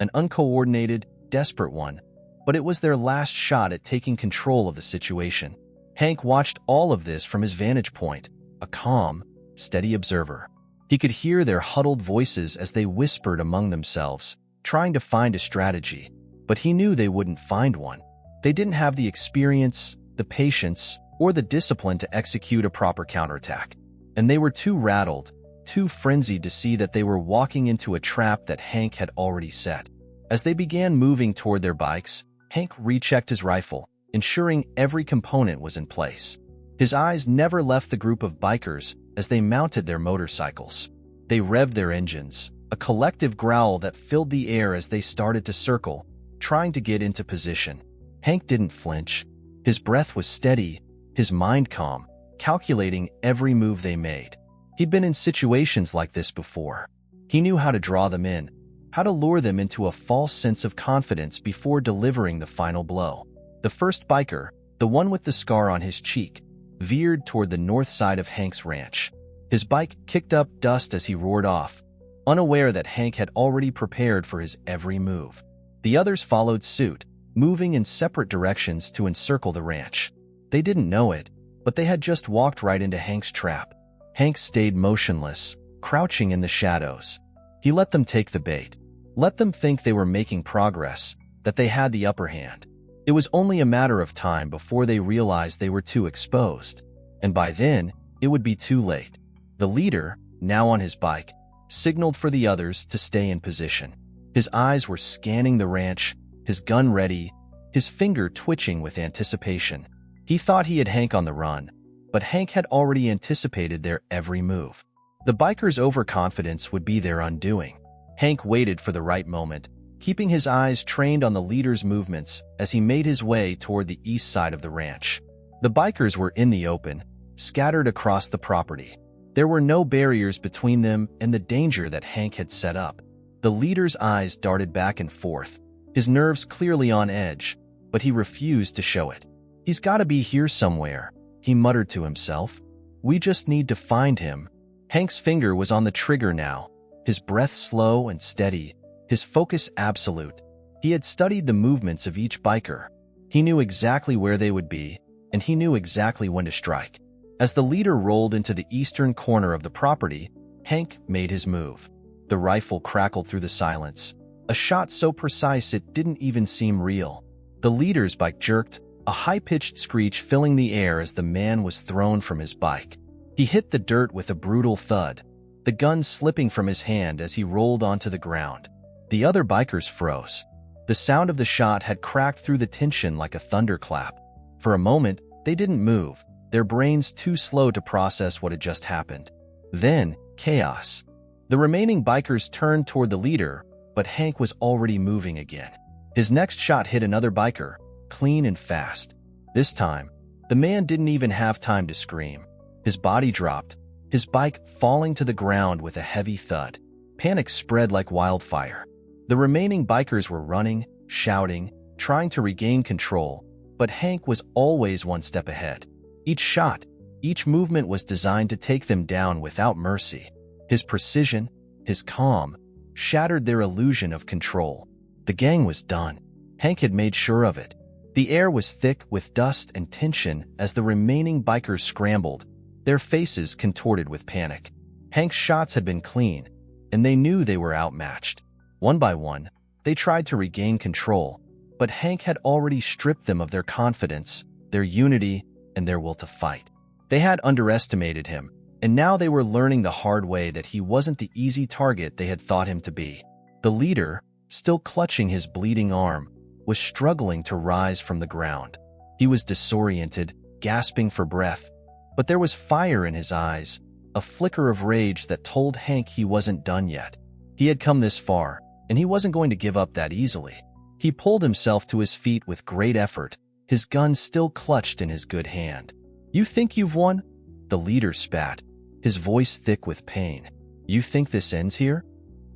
An uncoordinated, desperate one. But it was their last shot at taking control of the situation. Hank watched all of this from his vantage point, a calm, steady observer. He could hear their huddled voices as they whispered among themselves, trying to find a strategy. But he knew they wouldn't find one. They didn't have the experience, the patience, or the discipline to execute a proper counterattack. And they were too rattled, too frenzied to see that they were walking into a trap that Hank had already set. As they began moving toward their bikes, Hank rechecked his rifle, ensuring every component was in place. His eyes never left the group of bikers as they mounted their motorcycles. They revved their engines, a collective growl that filled the air as they started to circle, trying to get into position. Hank didn't flinch. His breath was steady, his mind calm, calculating every move they made. He'd been in situations like this before. He knew how to draw them in, how to lure them into a false sense of confidence before delivering the final blow. The first biker, the one with the scar on his cheek, veered toward the north side of Hank's ranch. His bike kicked up dust as he roared off, unaware that Hank had already prepared for his every move. The others followed suit, moving in separate directions to encircle the ranch. They didn't know it, but they had just walked right into Hank's trap. Hank stayed motionless, crouching in the shadows. He let them take the bait. Let them think they were making progress, that they had the upper hand. It was only a matter of time before they realized they were too exposed. And by then, it would be too late. The leader, now on his bike, signaled for the others to stay in position. His eyes were scanning the ranch, his gun ready, his finger twitching with anticipation. He thought he had Hank on the run, but Hank had already anticipated their every move. The bikers' overconfidence would be their undoing. Hank waited for the right moment, keeping his eyes trained on the leader's movements as he made his way toward the east side of the ranch. The bikers were in the open, scattered across the property. There were no barriers between them and the danger that Hank had set up. The leader's eyes darted back and forth, his nerves clearly on edge, but he refused to show it. "He's got to be here somewhere," he muttered to himself. "We just need to find him." Hank's finger was on the trigger now, his breath slow and steady, his focus absolute. He had studied the movements of each biker. He knew exactly where they would be, and he knew exactly when to strike. As the leader rolled into the eastern corner of the property, Hank made his move. The rifle crackled through the silence, a shot so precise it didn't even seem real. The leader's bike jerked, a high-pitched screech filling the air as the man was thrown from his bike. He hit the dirt with a brutal thud, the gun slipping from his hand as he rolled onto the ground. The other bikers froze. The sound of the shot had cracked through the tension like a thunderclap. For a moment, they didn't move, their brains too slow to process what had just happened. Then, chaos. The remaining bikers turned toward the leader, but Hank was already moving again. His next shot hit another biker, clean and fast. This time, the man didn't even have time to scream. His body dropped, his bike falling to the ground with a heavy thud. Panic spread like wildfire. The remaining bikers were running, shouting, trying to regain control, but Hank was always one step ahead. Each shot, each movement was designed to take them down without mercy. His precision, his calm, shattered their illusion of control. The gang was done. Hank had made sure of it. The air was thick with dust and tension as the remaining bikers scrambled, their faces contorted with panic. Hank's shots had been clean, and they knew they were outmatched. One by one, they tried to regain control, but Hank had already stripped them of their confidence, their unity, and their will to fight. They had underestimated him, and now they were learning the hard way that he wasn't the easy target they had thought him to be. The leader, still clutching his bleeding arm, was struggling to rise from the ground. He was disoriented, gasping for breath, but there was fire in his eyes, a flicker of rage that told Hank he wasn't done yet. He had come this far, and he wasn't going to give up that easily. He pulled himself to his feet with great effort, his gun still clutched in his good hand. "You think you've won?" The leader spat, his voice thick with pain. "You think this ends here?"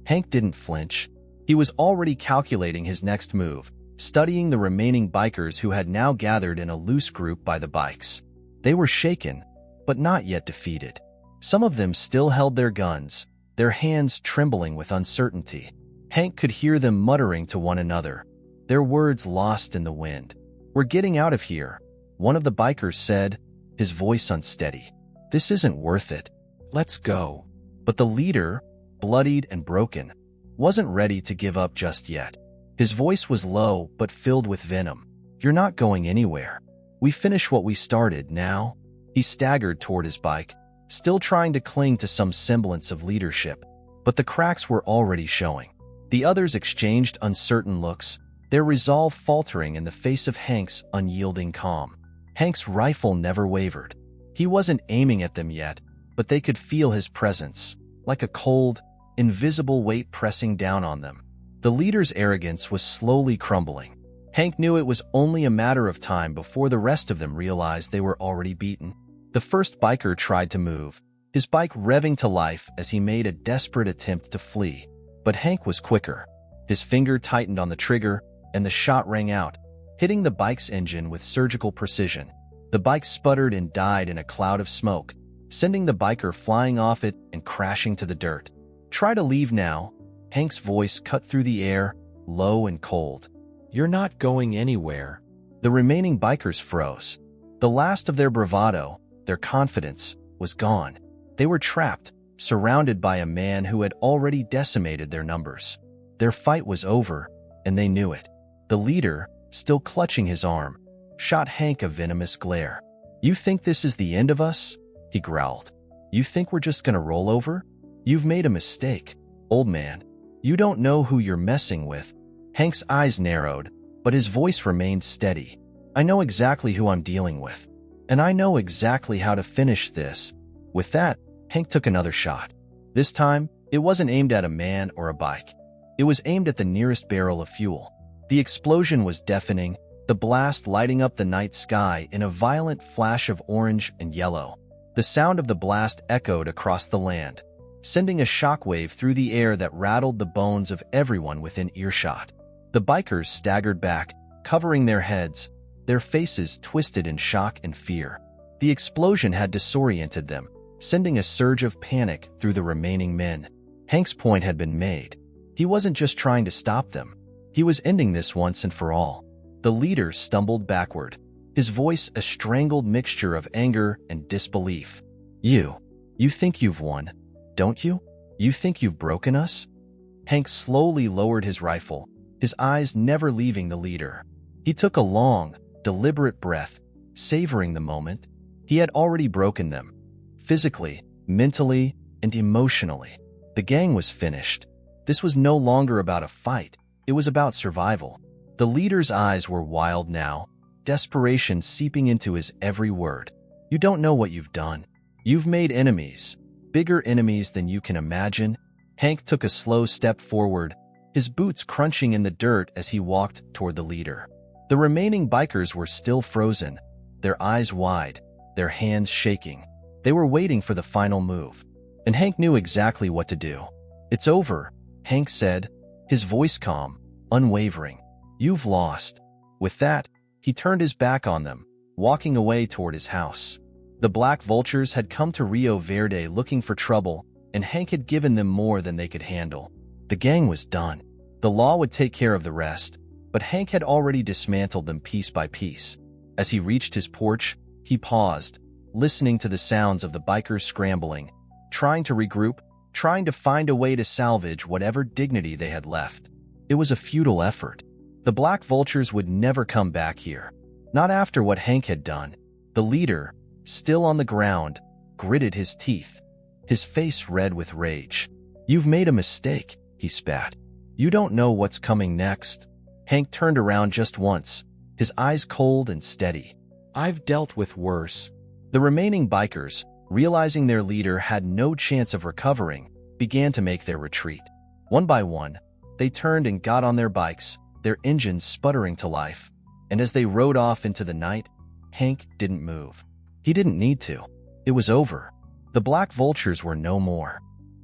Hank didn't flinch. He was already calculating his next move, studying the remaining bikers who had now gathered in a loose group by the bikes. They were shaken, but not yet defeated. Some of them still held their guns, their hands trembling with uncertainty. Hank could hear them muttering to one another, their words lost in the wind. "We're getting out of here," one of the bikers said, his voice unsteady. "This isn't worth it. Let's go." But the leader, bloodied and broken, wasn't ready to give up just yet. His voice was low but filled with venom. "You're not going anywhere. We finish what we started now." He staggered toward his bike, still trying to cling to some semblance of leadership. But the cracks were already showing. The others exchanged uncertain looks, their resolve faltering in the face of Hank's unyielding calm. Hank's rifle never wavered. He wasn't aiming at them yet, but they could feel his presence, like a cold, invisible weight pressing down on them. The leader's arrogance was slowly crumbling. Hank knew it was only a matter of time before the rest of them realized they were already beaten. The first biker tried to move, his bike revving to life as he made a desperate attempt to flee. But Hank was quicker. His finger tightened on the trigger, and the shot rang out, hitting the bike's engine with surgical precision. The bike sputtered and died in a cloud of smoke, sending the biker flying off it and crashing to the dirt. "Try to leave now," Hank's voice cut through the air, low and cold. "You're not going anywhere." The remaining bikers froze. The last of their bravado, their confidence, was gone. They were trapped, surrounded by a man who had already decimated their numbers. Their fight was over, and they knew it. The leader, still clutching his arm, shot Hank a venomous glare. "You think this is the end of us?" he growled. "You think we're just gonna roll over? You've made a mistake, old man. You don't know who you're messing with." Hank's eyes narrowed, but his voice remained steady. "I know exactly who I'm dealing with, and I know exactly how to finish this." With that, Hank took another shot. This time, it wasn't aimed at a man or a bike. It was aimed at the nearest barrel of fuel. The explosion was deafening, the blast lighting up the night sky in a violent flash of orange and yellow. The sound of the blast echoed across the land, sending a shockwave through the air that rattled the bones of everyone within earshot. The bikers staggered back, covering their heads, their faces twisted in shock and fear. The explosion had disoriented them, sending a surge of panic through the remaining men. Hank's point had been made. He wasn't just trying to stop them. He was ending this once and for all. The leader stumbled backward, his voice a strangled mixture of anger and disbelief. You think you've won, don't you? You think you've broken us?" Hank slowly lowered his rifle, his eyes never leaving the leader. He took a long, deliberate breath, savoring the moment. He had already broken them, physically, mentally, and emotionally. The gang was finished. This was no longer about a fight. It was about survival. The leader's eyes were wild now, desperation seeping into his every word. "You don't know what you've done. You've made enemies, bigger enemies than you can imagine." Hank took a slow step forward, his boots crunching in the dirt as he walked toward the leader. The remaining bikers were still frozen, their eyes wide, their hands shaking. They were waiting for the final move, and Hank knew exactly what to do. "It's over," Hank said, his voice calm, unwavering. "You've lost." With that, he turned his back on them, walking away toward his house. The black vultures had come to Rio Verde looking for trouble, and Hank had given them more than they could handle. The gang was done. The law would take care of the rest, but Hank had already dismantled them piece by piece. As he reached his porch, he paused, listening to the sounds of the bikers scrambling, trying to regroup, trying to find a way to salvage whatever dignity they had left. It was a futile effort. The black vultures would never come back here. Not after what Hank had done. The leader, still on the ground, gritted his teeth, his face red with rage. "You've made a mistake," he spat. "You don't know what's coming next." Hank turned around just once, his eyes cold and steady. "I've dealt with worse." The remaining bikers, realizing their leader had no chance of recovering, began to make their retreat. One by one, they turned and got on their bikes, their engines sputtering to life. And as they rode off into the night, Hank didn't move. He didn't need to. It was over. The black vultures were no more.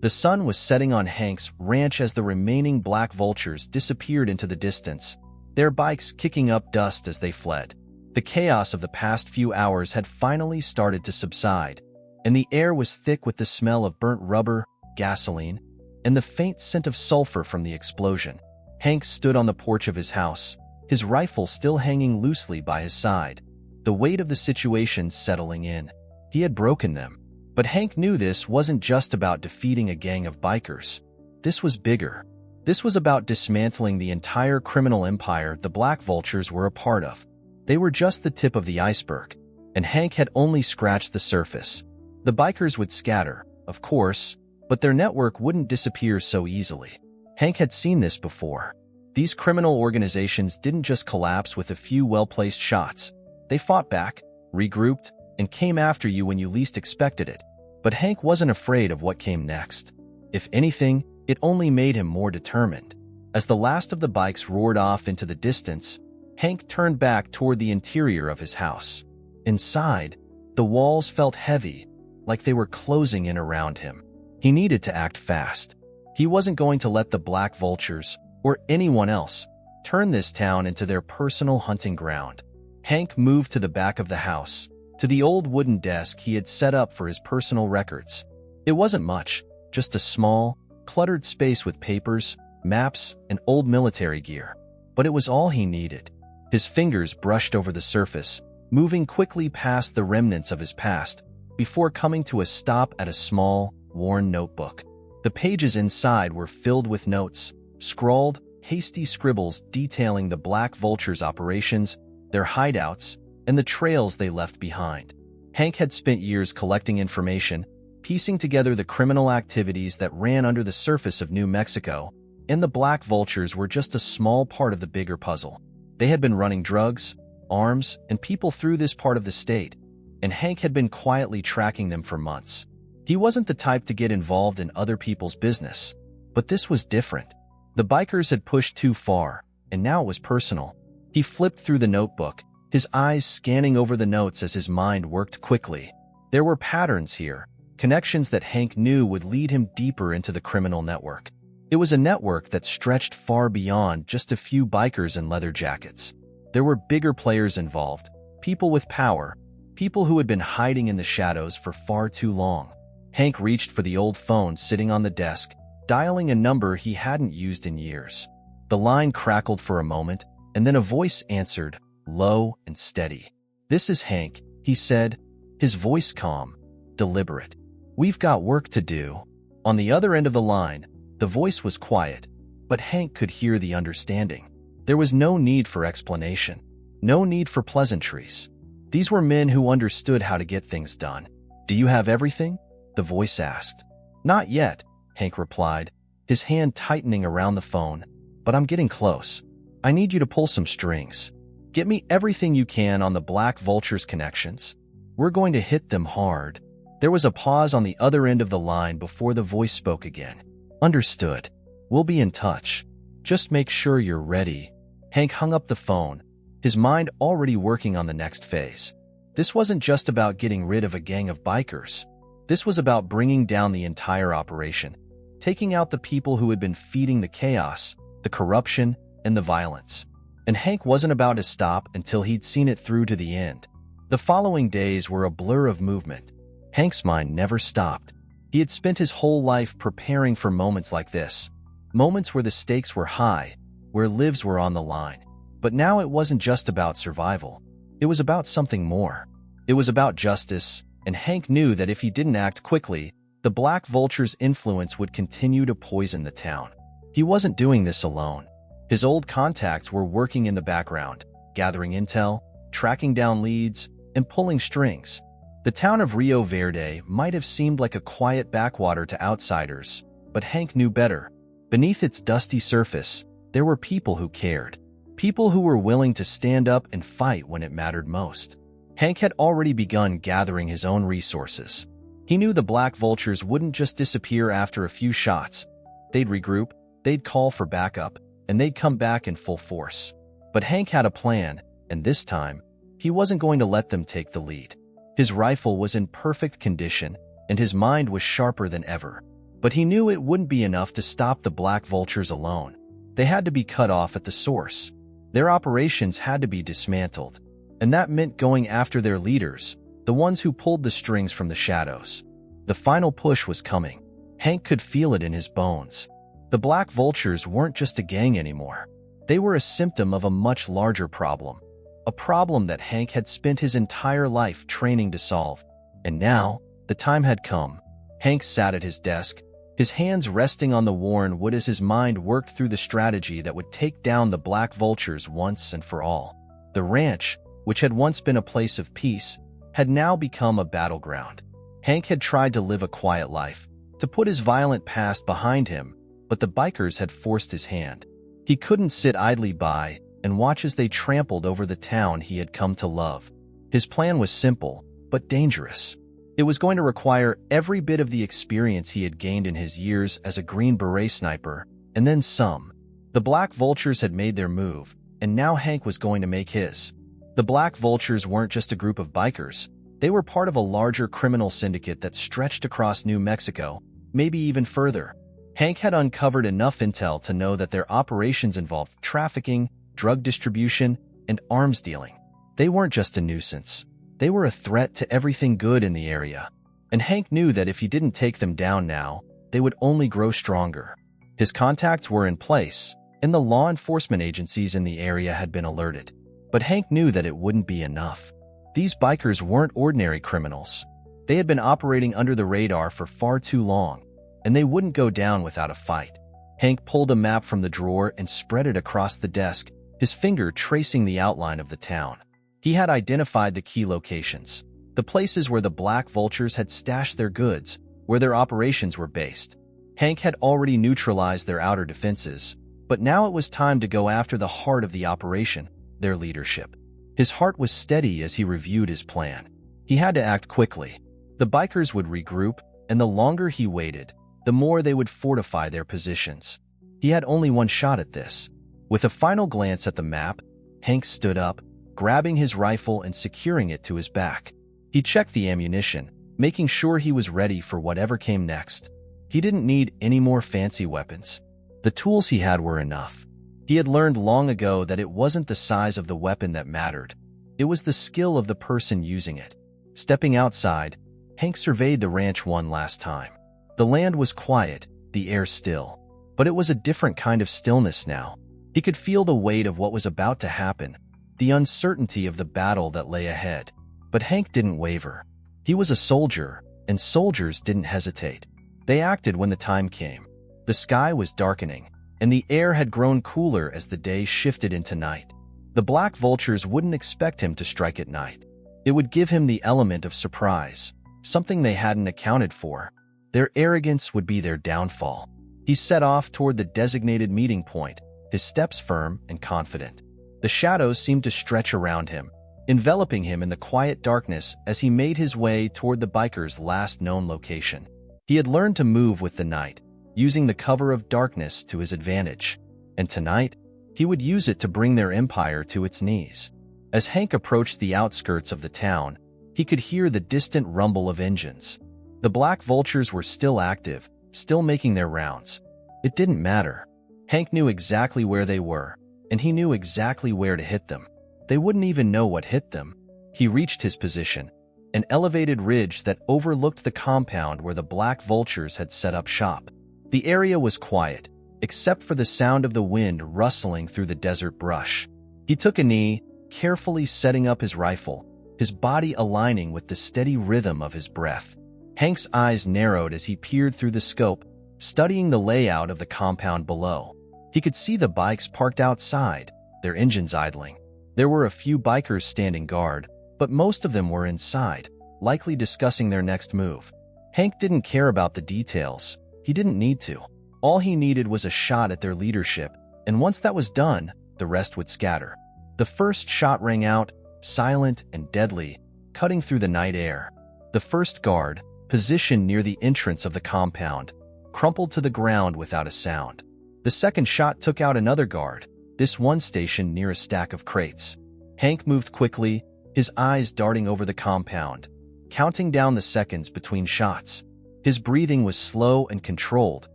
The sun was setting on Hank's ranch as the remaining black vultures disappeared into the distance, their bikes kicking up dust as they fled. The chaos of the past few hours had finally started to subside, and the air was thick with the smell of burnt rubber, gasoline, and the faint scent of sulfur from the explosion. Hank stood on the porch of his house, his rifle still hanging loosely by his side, the weight of the situation settling in. He had broken them. But Hank knew this wasn't just about defeating a gang of bikers. This was bigger. This was about dismantling the entire criminal empire the black vultures were a part of. They were just the tip of the iceberg, and Hank had only scratched the surface. The bikers would scatter, of course, but their network wouldn't disappear so easily. Hank had seen this before. These criminal organizations didn't just collapse with a few well-placed shots. They fought back, regrouped, and came after you when you least expected it. But Hank wasn't afraid of what came next. If anything, it only made him more determined. As the last of the bikes roared off into the distance, Hank turned back toward the interior of his house. Inside, the walls felt heavy, like they were closing in around him. He needed to act fast. He wasn't going to let the black vultures, or anyone else, turn this town into their personal hunting ground. Hank moved to the back of the house, to the old wooden desk he had set up for his personal records. It wasn't much, just a small, cluttered space with papers, maps, and old military gear. But it was all he needed. His fingers brushed over the surface, moving quickly past the remnants of his past, before coming to a stop at a small, worn notebook. The pages inside were filled with notes, scrawled, hasty scribbles detailing the black vultures' operations, their hideouts, and the trails they left behind. Hank had spent years collecting information, piecing together the criminal activities that ran under the surface of New Mexico, and the black vultures were just a small part of the bigger puzzle. They had been running drugs, arms, and people through this part of the state, and Hank had been quietly tracking them for months. He wasn't the type to get involved in other people's business, but this was different. The bikers had pushed too far, and now it was personal. He flipped through the notebook, his eyes scanning over the notes as his mind worked quickly. There were patterns here, connections that Hank knew would lead him deeper into the criminal network. It was a network that stretched far beyond just a few bikers in leather jackets. There were bigger players involved, people with power, people who had been hiding in the shadows for far too long. Hank reached for the old phone sitting on the desk, dialing a number he hadn't used in years. The line crackled for a moment, and then a voice answered, low and steady. "This is Hank," he said, his voice calm, deliberate. "We've got work to do." On the other end of the line, the voice was quiet, but Hank could hear the understanding. There was no need for explanation, no need for pleasantries. These were men who understood how to get things done. "Do you have everything?" the voice asked. "Not yet," Hank replied, his hand tightening around the phone, "but I'm getting close. I need you to pull some strings. Get me everything you can on the Black Vulture's connections. We're going to hit them hard." There was a pause on the other end of the line before the voice spoke again. "Understood. We'll be in touch. Just make sure you're ready." Hank hung up the phone, his mind already working on the next phase. This wasn't just about getting rid of a gang of bikers. This was about bringing down the entire operation, taking out the people who had been feeding the chaos, the corruption, and the violence. And Hank wasn't about to stop until he'd seen it through to the end. The following days were a blur of movement. Hank's mind never stopped. He had spent his whole life preparing for moments like this, moments where the stakes were high, where lives were on the line. But now it wasn't just about survival. It was about something more. It was about justice, and Hank knew that if he didn't act quickly, the Black Vulture's influence would continue to poison the town. He wasn't doing this alone. His old contacts were working in the background, gathering intel, tracking down leads, and pulling strings. The town of Rio Verde might have seemed like a quiet backwater to outsiders, but Hank knew better. Beneath its dusty surface, there were people who cared. People who were willing to stand up and fight when it mattered most. Hank had already begun gathering his own resources. He knew the Black Vultures wouldn't just disappear after a few shots. They'd regroup, they'd call for backup, and they'd come back in full force. But Hank had a plan, and this time, he wasn't going to let them take the lead. His rifle was in perfect condition, and his mind was sharper than ever. But he knew it wouldn't be enough to stop the Black Vultures alone. They had to be cut off at the source. Their operations had to be dismantled, and that meant going after their leaders, the ones who pulled the strings from the shadows. The final push was coming. Hank could feel it in his bones. The Black Vultures weren't just a gang anymore. They were a symptom of a much larger problem. A problem that Hank had spent his entire life training to solve. And now, the time had come. Hank sat at his desk, his hands resting on the worn wood as his mind worked through the strategy that would take down the Black Vultures once and for all. The ranch, which had once been a place of peace, had now become a battleground. Hank had tried to live a quiet life, to put his violent past behind him, but the bikers had forced his hand. He couldn't sit idly by and watch as they trampled over the town he had come to love. His plan was simple, but dangerous. It was going to require every bit of the experience he had gained in his years as a Green Beret sniper, and then some. The Black Vultures had made their move, and now Hank was going to make his. The Black Vultures weren't just a group of bikers. They were part of a larger criminal syndicate that stretched across New Mexico, maybe even further. Hank had uncovered enough intel to know that their operations involved trafficking, drug distribution, and arms dealing. They weren't just a nuisance. They were a threat to everything good in the area. And Hank knew that if he didn't take them down now, they would only grow stronger. His contacts were in place, and the law enforcement agencies in the area had been alerted. But Hank knew that it wouldn't be enough. These bikers weren't ordinary criminals. They had been operating under the radar for far too long, and they wouldn't go down without a fight. Hank pulled a map from the drawer and spread it across the desk, his finger tracing the outline of the town. He had identified the key locations, the places where the Black Vultures had stashed their goods, where their operations were based. Hank had already neutralized their outer defenses, but now it was time to go after the heart of the operation, their leadership. His heart was steady as he reviewed his plan. He had to act quickly. The bikers would regroup, and the longer he waited, the more they would fortify their positions. He had only one shot at this. With a final glance at the map, Hank stood up, grabbing his rifle and securing it to his back. He checked the ammunition, making sure he was ready for whatever came next. He didn't need any more fancy weapons. The tools he had were enough. He had learned long ago that it wasn't the size of the weapon that mattered. It was the skill of the person using it. Stepping outside, Hank surveyed the ranch one last time. The land was quiet, the air still. But it was a different kind of stillness now. He could feel the weight of what was about to happen, the uncertainty of the battle that lay ahead. But Hank didn't waver. He was a soldier, and soldiers didn't hesitate. They acted when the time came. The sky was darkening, and the air had grown cooler as the day shifted into night. The black vultures wouldn't expect him to strike at night. It would give him the element of surprise, something they hadn't accounted for. Their arrogance would be their downfall. He set off toward the designated meeting point, his steps firm and confident. The shadows seemed to stretch around him, enveloping him in the quiet darkness as he made his way toward the biker's last known location. He had learned to move with the night, using the cover of darkness to his advantage. And tonight, he would use it to bring their empire to its knees. As Hank approached the outskirts of the town, he could hear the distant rumble of engines. The black vultures were still active, still making their rounds. It didn't matter. Hank knew exactly where they were, and he knew exactly where to hit them. They wouldn't even know what hit them. He reached his position, an elevated ridge that overlooked the compound where the black vultures had set up shop. The area was quiet, except for the sound of the wind rustling through the desert brush. He took a knee, carefully setting up his rifle, his body aligning with the steady rhythm of his breath. Hank's eyes narrowed as he peered through the scope, studying the layout of the compound below. He could see the bikes parked outside, their engines idling. There were a few bikers standing guard, but most of them were inside, likely discussing their next move. Hank didn't care about the details. He didn't need to. All he needed was a shot at their leadership, and once that was done, the rest would scatter. The first shot rang out, silent and deadly, cutting through the night air. The first guard, positioned near the entrance of the compound, crumpled to the ground without a sound. The second shot took out another guard, this one stationed near a stack of crates. Hank moved quickly, his eyes darting over the compound, counting down the seconds between shots. His breathing was slow and controlled,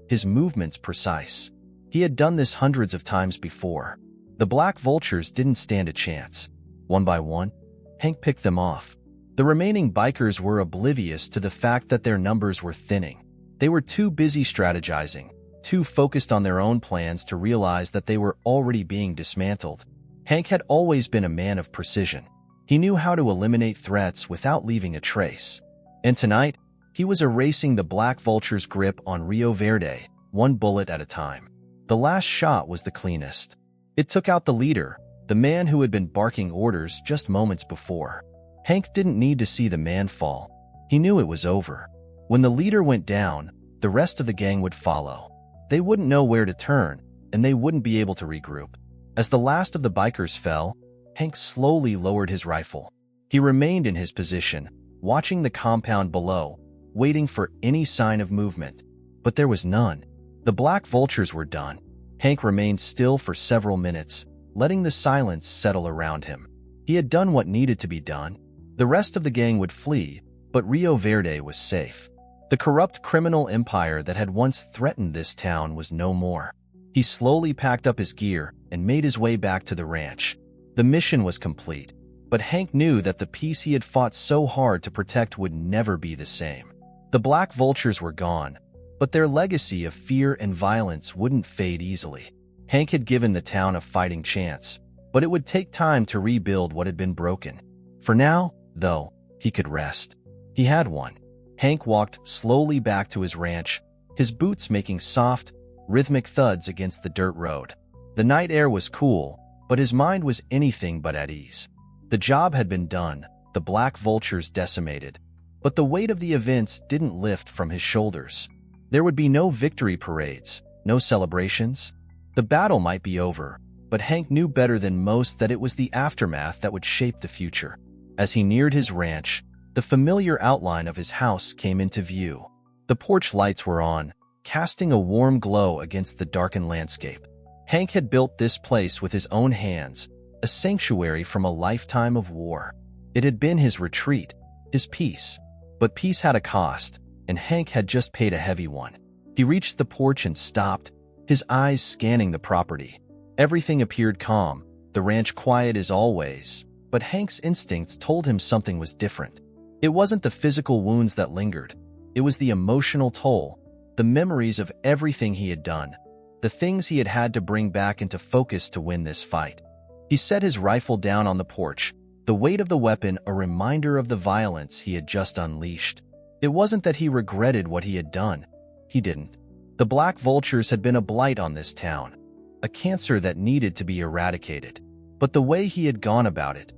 his movements precise. He had done this hundreds of times before. The black vultures didn't stand a chance. One by one, Hank picked them off. The remaining bikers were oblivious to the fact that their numbers were thinning. They were too busy strategizing, too focused on their own plans to realize that they were already being dismantled. Hank had always been a man of precision. He knew how to eliminate threats without leaving a trace. And tonight, he was erasing the black vulture's grip on Rio Verde, one bullet at a time. The last shot was the cleanest. It took out the leader, the man who had been barking orders just moments before. Hank didn't need to see the man fall. He knew it was over. When the leader went down, the rest of the gang would follow. They wouldn't know where to turn, and they wouldn't be able to regroup. As the last of the bikers fell, Hank slowly lowered his rifle. He remained in his position, watching the compound below, waiting for any sign of movement. But there was none. The black vultures were done. Hank remained still for several minutes, letting the silence settle around him. He had done what needed to be done. The rest of the gang would flee, but Rio Verde was safe. The corrupt criminal empire that had once threatened this town was no more. He slowly packed up his gear and made his way back to the ranch. The mission was complete, but Hank knew that the peace he had fought so hard to protect would never be the same. The black vultures were gone, but their legacy of fear and violence wouldn't fade easily. Hank had given the town a fighting chance, but it would take time to rebuild what had been broken. For now, though, he could rest. He had one. Hank walked slowly back to his ranch, his boots making soft, rhythmic thuds against the dirt road. The night air was cool, but his mind was anything but at ease. The job had been done, the black vultures decimated, but the weight of the events didn't lift from his shoulders. There would be no victory parades, no celebrations. The battle might be over, but Hank knew better than most that it was the aftermath that would shape the future. As he neared his ranch, the familiar outline of his house came into view. The porch lights were on, casting a warm glow against the darkened landscape. Hank had built this place with his own hands, a sanctuary from a lifetime of war. It had been his retreat, his peace. But peace had a cost, and Hank had just paid a heavy one. He reached the porch and stopped, his eyes scanning the property. Everything appeared calm, the ranch quiet as always, but Hank's instincts told him something was different. It wasn't the physical wounds that lingered. It was the emotional toll, the memories of everything he had done, the things he had had to bring back into focus to win this fight. He set his rifle down on the porch, the weight of the weapon a reminder of the violence he had just unleashed. It wasn't that he regretted what he had done. He didn't. The black vultures had been a blight on this town, a cancer that needed to be eradicated. But the way he had gone about it,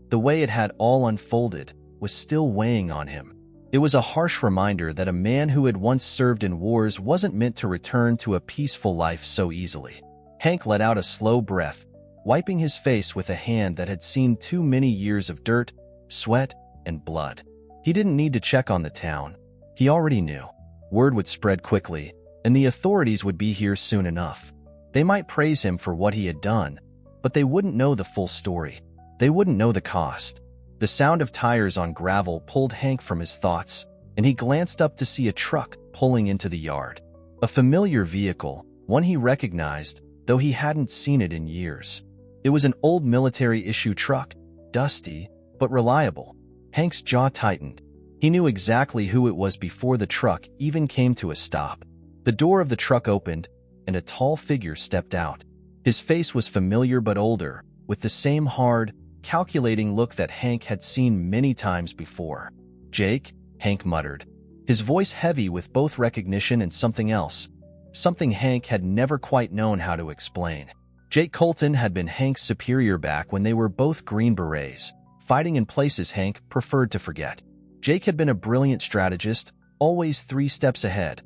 the way it had all unfolded, was still weighing on him. It was a harsh reminder that a man who had once served in wars wasn't meant to return to a peaceful life so easily. Hank let out a slow breath, wiping his face with a hand that had seen too many years of dirt, sweat, and blood. He didn't need to check on the town. He already knew. Word would spread quickly, and the authorities would be here soon enough. They might praise him for what he had done, but they wouldn't know the full story. They wouldn't know the cost. The sound of tires on gravel pulled Hank from his thoughts, and he glanced up to see a truck pulling into the yard. A familiar vehicle, one he recognized, though he hadn't seen it in years. It was an old military-issue truck, dusty, but reliable. Hank's jaw tightened. He knew exactly who it was before the truck even came to a stop. The door of the truck opened, and a tall figure stepped out. His face was familiar but older, with the same hard, calculating look that Hank had seen many times before. "Jake," Hank muttered, his voice heavy with both recognition and something else, something Hank had never quite known how to explain. Jake Colton had been Hank's superior back when they were both Green Berets, fighting in places Hank preferred to forget. Jake had been a brilliant strategist, always 3 steps ahead,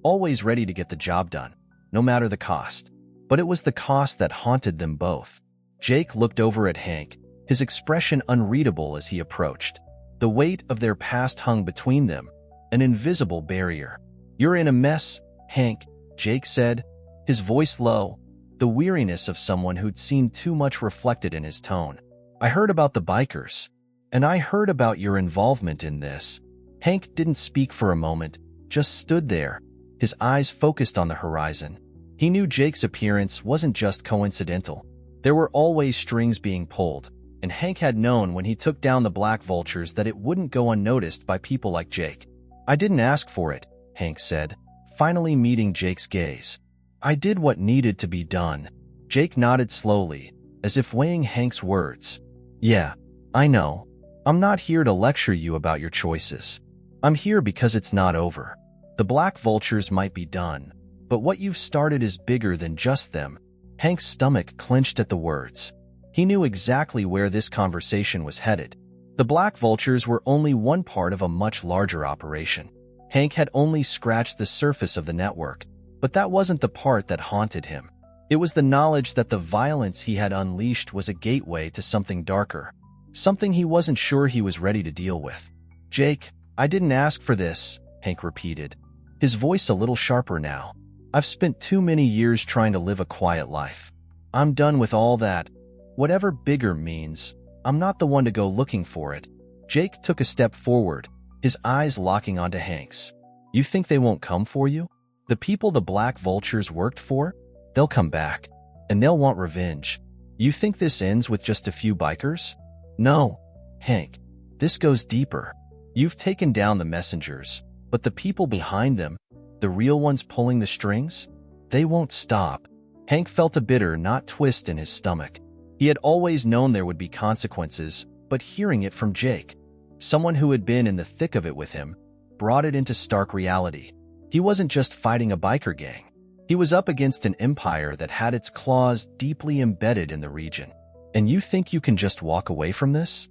always ready to get the job done, no matter the cost. But it was the cost that haunted them both. Jake looked over at Hank, his expression unreadable as he approached. The weight of their past hung between them, an invisible barrier. "You're in a mess, Hank," Jake said, his voice low, the weariness of someone who'd seen too much reflected in his tone. "I heard about the bikers, and I heard about your involvement in this." Hank didn't speak for a moment, just stood there, his eyes focused on the horizon. He knew Jake's appearance wasn't just coincidental. There were always strings being pulled, and Hank had known when he took down the black vultures that it wouldn't go unnoticed by people like Jake. "I didn't ask for it," Hank said, finally meeting Jake's gaze. "I did what needed to be done." Jake nodded slowly, as if weighing Hank's words. "Yeah, I know. I'm not here to lecture you about your choices. I'm here because it's not over. The black vultures might be done, but what you've started is bigger than just them." Hank's stomach clenched at the words. He knew exactly where this conversation was headed. The black vultures were only one part of a much larger operation. Hank had only scratched the surface of the network, but that wasn't the part that haunted him. It was the knowledge that the violence he had unleashed was a gateway to something darker, something he wasn't sure he was ready to deal with. "Jake, I didn't ask for this," Hank repeated, his voice a little sharper now. "I've spent too many years trying to live a quiet life. I'm done with all that. Whatever bigger means, I'm not the one to go looking for it." Jake took a step forward, his eyes locking onto Hank's. "You think they won't come for you? The people the black vultures worked for? They'll come back, and they'll want revenge. You think this ends with just a few bikers? No, Hank. This goes deeper. You've taken down the messengers, but the people behind them, the real ones pulling the strings, they won't stop." Hank felt a bitter knot twist in his stomach. He had always known there would be consequences, but hearing it from Jake, someone who had been in the thick of it with him, brought it into stark reality. He wasn't just fighting a biker gang. He was up against an empire that had its claws deeply embedded in the region. "And you think you can just walk away from this?"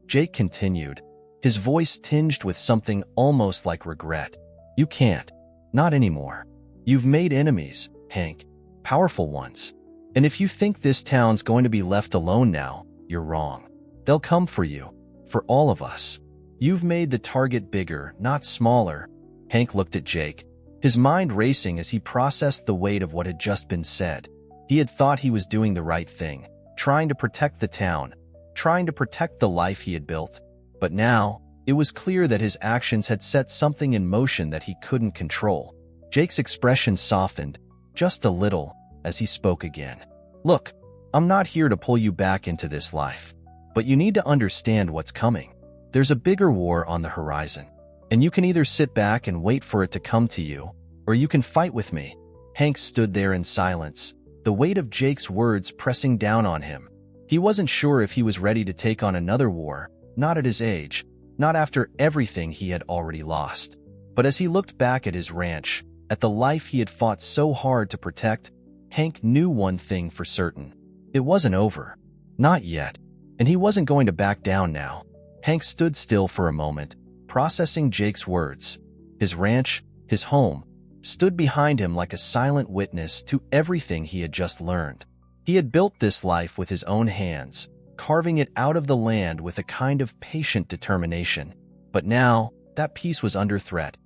Jake continued, his voice tinged with something almost like regret. "You can't. Not anymore. You've made enemies, Hank. Powerful ones. And if you think this town's going to be left alone now, you're wrong. They'll come for you. For all of us. You've made the target bigger, not smaller." Hank looked at Jake, his mind racing as he processed the weight of what had just been said. He had thought he was doing the right thing, trying to protect the town, trying to protect the life he had built. But now, it was clear that his actions had set something in motion that he couldn't control. Jake's expression softened, just a little, as he spoke again. "Look, I'm not here to pull you back into this life. But you need to understand what's coming. There's a bigger war on the horizon. And you can either sit back and wait for it to come to you, or you can fight with me." Hank stood there in silence, the weight of Jake's words pressing down on him. He wasn't sure if he was ready to take on another war, not at his age, not after everything he had already lost. But as he looked back at his ranch, at the life he had fought so hard to protect, Hank knew one thing for certain. It wasn't over. Not yet. And he wasn't going to back down now. Hank stood still for a moment, processing Jake's words. His ranch, his home, stood behind him like a silent witness to everything he had just learned. He had built this life with his own hands, carving it out of the land with a kind of patient determination. But now, that peace was under threat.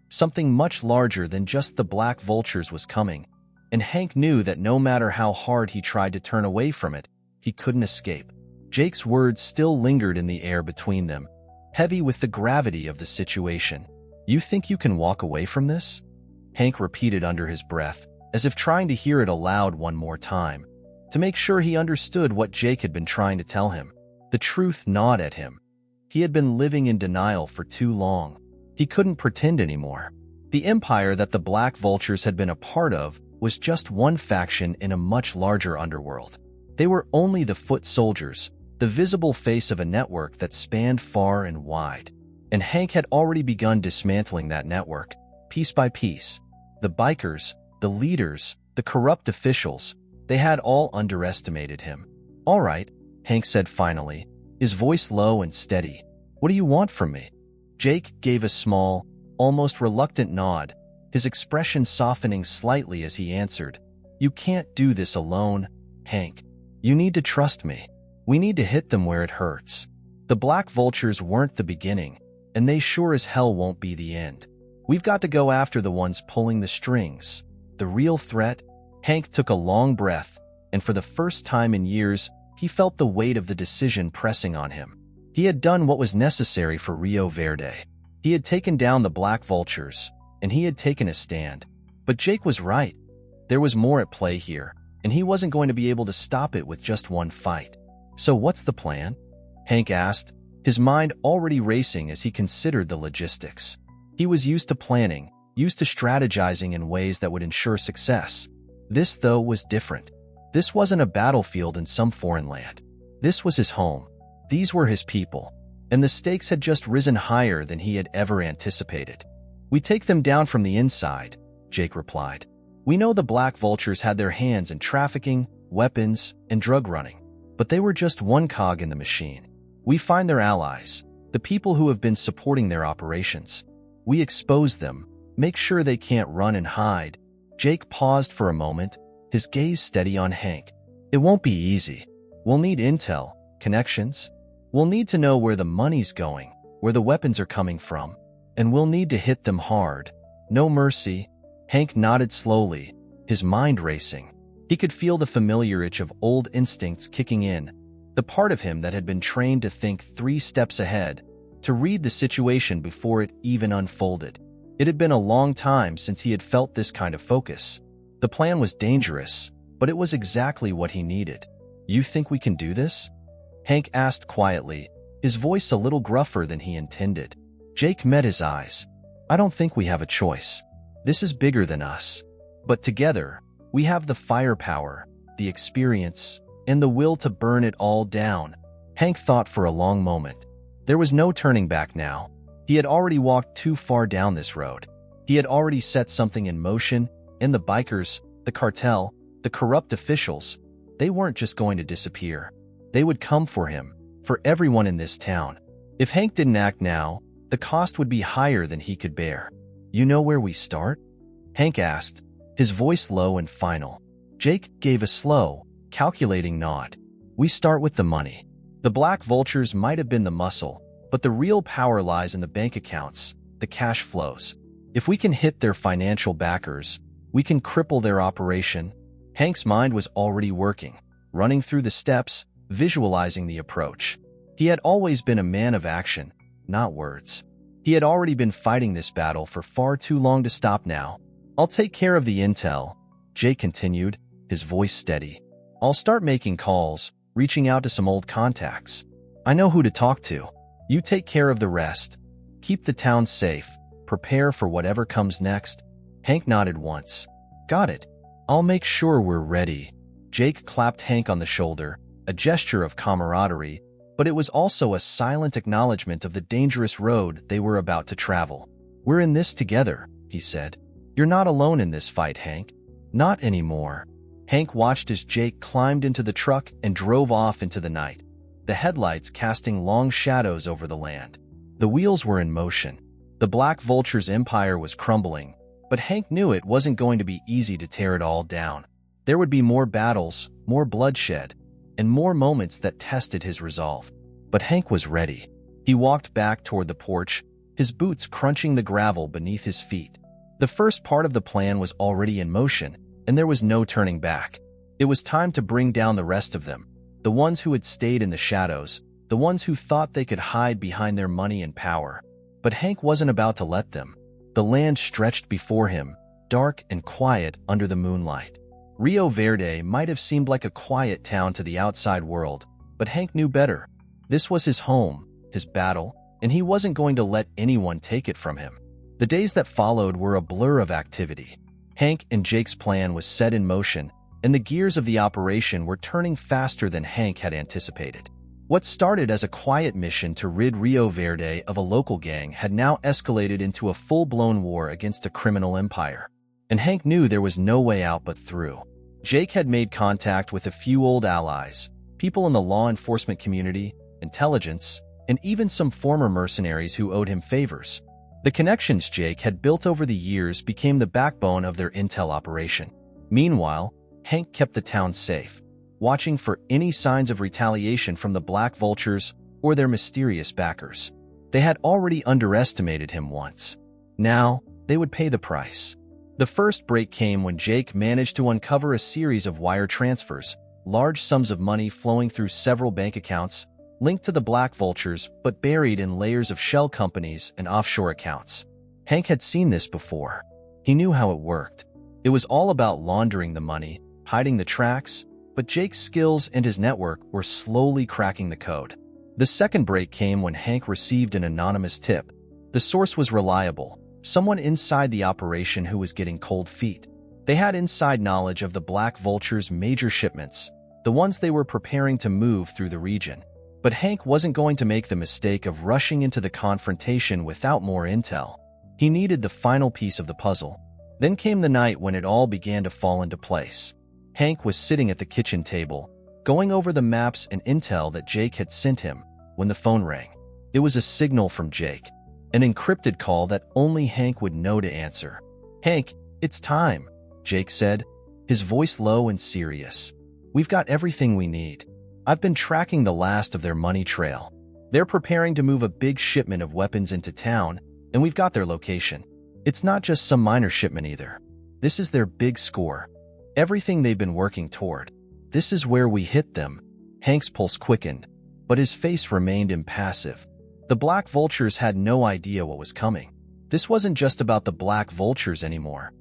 Something much larger than just the black vultures was coming, and Hank knew that no matter how hard he tried to turn away from it, he couldn't escape. Jake's words still lingered in the air between them, heavy with the gravity of the situation. "You think you can walk away from this?" Hank repeated under his breath, as if trying to hear it aloud one more time, to make sure he understood what Jake had been trying to tell him. The truth gnawed at him. He had been living in denial for too long. He couldn't pretend anymore. The empire that the Black Vultures had been a part of was just one faction in a much larger underworld. They were only the foot soldiers, the visible face of a network that spanned far and wide. And Hank had already begun dismantling that network, piece by piece. The bikers, the leaders, the corrupt officials, they had all underestimated him. "All right," Hank said finally, his voice low and steady. "What do you want from me?" Jake gave a small, almost reluctant nod, his expression softening slightly as he answered. "You can't do this alone, Hank. You need to trust me. We need to hit them where it hurts. The Black Vultures weren't the beginning, and they sure as hell won't be the end. We've got to go after the ones pulling the strings. The real threat." Hank took a long breath, and for the first time in years, he felt the weight of the decision pressing on him. He had done what was necessary for Rio Verde. He had taken down the Black Vultures, and he had taken a stand. But Jake was right. There was more at play here, and he wasn't going to be able to stop it with just one fight. "So what's the plan?" Hank asked, his mind already racing as he considered the logistics. He was used to planning, used to strategizing in ways that would ensure success. This, though, was different. This wasn't a battlefield in some foreign land. This was his home. These were his people. And the stakes had just risen higher than he had ever anticipated. "We take them down from the inside," Jake replied. "We know the Black Vultures had their hands in trafficking, weapons, and drug running. But they were just one cog in the machine. We find their allies, the people who have been supporting their operations. We expose them, make sure they can't run and hide." Jake paused for a moment, his gaze steady on Hank. "It won't be easy. We'll need intel, connections. We'll need to know where the money's going, where the weapons are coming from. And we'll need to hit them hard. No mercy." Hank nodded slowly, his mind racing. He could feel the familiar itch of old instincts kicking in, the part of him that had been trained to think 3 steps ahead, to read the situation before it even unfolded. It had been a long time since he had felt this kind of focus. The plan was dangerous, but it was exactly what he needed. "You think we can do this?" Hank asked quietly, his voice a little gruffer than he intended. Jake met his eyes. "I don't think we have a choice. This is bigger than us. But together, we have the firepower, the experience, and the will to burn it all down." Hank thought for a long moment. There was no turning back now. He had already walked too far down this road. He had already set something in motion, and the bikers, the cartel, the corrupt officials, they weren't just going to disappear. They would come for him, for everyone in this town. If Hank didn't act now, the cost would be higher than he could bear. "You know where we start?" Hank asked, his voice low and final. Jake gave a slow, calculating nod. "We start with the money. The Black Vultures might have been the muscle, but the real power lies in the bank accounts, the cash flows. If we can hit their financial backers, we can cripple their operation. Hank's mind was already working, running through the steps, visualizing the approach. He had always been a man of action, not words. He had already been fighting this battle for far too long to stop now. I'll take care of the intel, Jake continued, his voice steady. I'll start making calls, reaching out to some old contacts. I know who to talk to. You take care of the rest. Keep the town safe. Prepare for whatever comes next. Hank nodded once. Got it. I'll make sure we're ready. Jake clapped Hank on the shoulder, a gesture of camaraderie, but it was also a silent acknowledgement of the dangerous road they were about to travel. We're in this together, he said. You're not alone in this fight, Hank. Not anymore. Hank watched as Jake climbed into the truck and drove off into the night, the headlights casting long shadows over the land. The wheels were in motion. The Black Vulture's empire was crumbling, but Hank knew it wasn't going to be easy to tear it all down. There would be more battles, more bloodshed, and more moments that tested his resolve. But Hank was ready. He walked back toward the porch, his boots crunching the gravel beneath his feet. The first part of the plan was already in motion, and there was no turning back. It was time to bring down the rest of them, the ones who had stayed in the shadows, the ones who thought they could hide behind their money and power. But Hank wasn't about to let them. The land stretched before him, dark and quiet under the moonlight. Rio Verde might have seemed like a quiet town to the outside world, but Hank knew better. This was his home, his battle, and he wasn't going to let anyone take it from him. The days that followed were a blur of activity. Hank and Jake's plan was set in motion, and the gears of the operation were turning faster than Hank had anticipated. What started as a quiet mission to rid Rio Verde of a local gang had now escalated into a full-blown war against a criminal empire. And Hank knew there was no way out but through. Jake had made contact with a few old allies, people in the law enforcement community, intelligence, and even some former mercenaries who owed him favors. The connections Jake had built over the years became the backbone of their intel operation. Meanwhile, Hank kept the town safe, watching for any signs of retaliation from the Black Vultures or their mysterious backers. They had already underestimated him once. Now, they would pay the price. The first break came when Jake managed to uncover a series of wire transfers, large sums of money flowing through several bank accounts, linked to the Black Vultures but buried in layers of shell companies and offshore accounts. Hank had seen this before. He knew how it worked. It was all about laundering the money, hiding the tracks, but Jake's skills and his network were slowly cracking the code. The second break came when Hank received an anonymous tip. The source was reliable, someone inside the operation who was getting cold feet. They had inside knowledge of the Black Vulture's major shipments, the ones they were preparing to move through the region. But Hank wasn't going to make the mistake of rushing into the confrontation without more intel. He needed the final piece of the puzzle. Then came the night when it all began to fall into place. Hank was sitting at the kitchen table, going over the maps and intel that Jake had sent him, when the phone rang. It was a signal from Jake, an encrypted call that only Hank would know to answer. "Hank, it's time," Jake said, his voice low and serious. "We've got everything we need. I've been tracking the last of their money trail. They're preparing to move a big shipment of weapons into town, and we've got their location. It's not just some minor shipment either. This is their big score. Everything they've been working toward. This is where we hit them." Hank's pulse quickened, but his face remained impassive. The Black Vultures had no idea what was coming. This wasn't just about the Black Vultures anymore.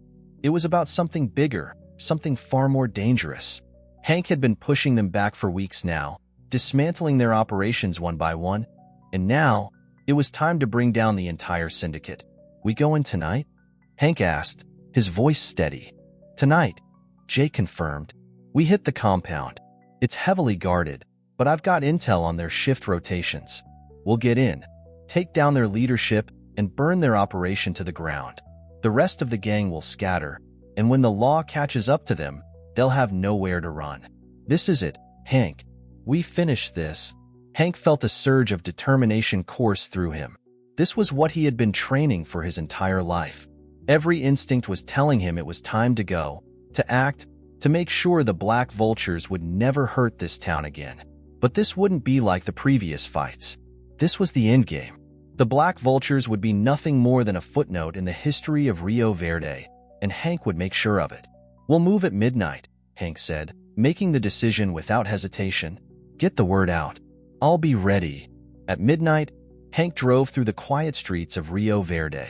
It was about something bigger, something far more dangerous. Hank had been pushing them back for weeks now, dismantling their operations one by one, and now it was time to bring down the entire syndicate. "We go in tonight?" Hank asked, his voice steady. "Tonight," Jake confirmed. "We hit the compound. It's heavily guarded, but I've got intel on their shift rotations. We'll get in, take down their leadership, and burn their operation to the ground. The rest of the gang will scatter, and when the law catches up to them, they'll have nowhere to run. This is it, Hank. We finish this." Hank felt a surge of determination course through him. This was what he had been training for his entire life. Every instinct was telling him it was time to go, to act, to make sure the Black Vultures would never hurt this town again. But this wouldn't be like the previous fights. This was the endgame. The black vultures would be nothing more than a footnote in the history of Rio Verde, and Hank would make sure of it. "We'll move at midnight," Hank said, making the decision without hesitation. "Get the word out. I'll be ready." At midnight, Hank drove through the quiet streets of Rio Verde.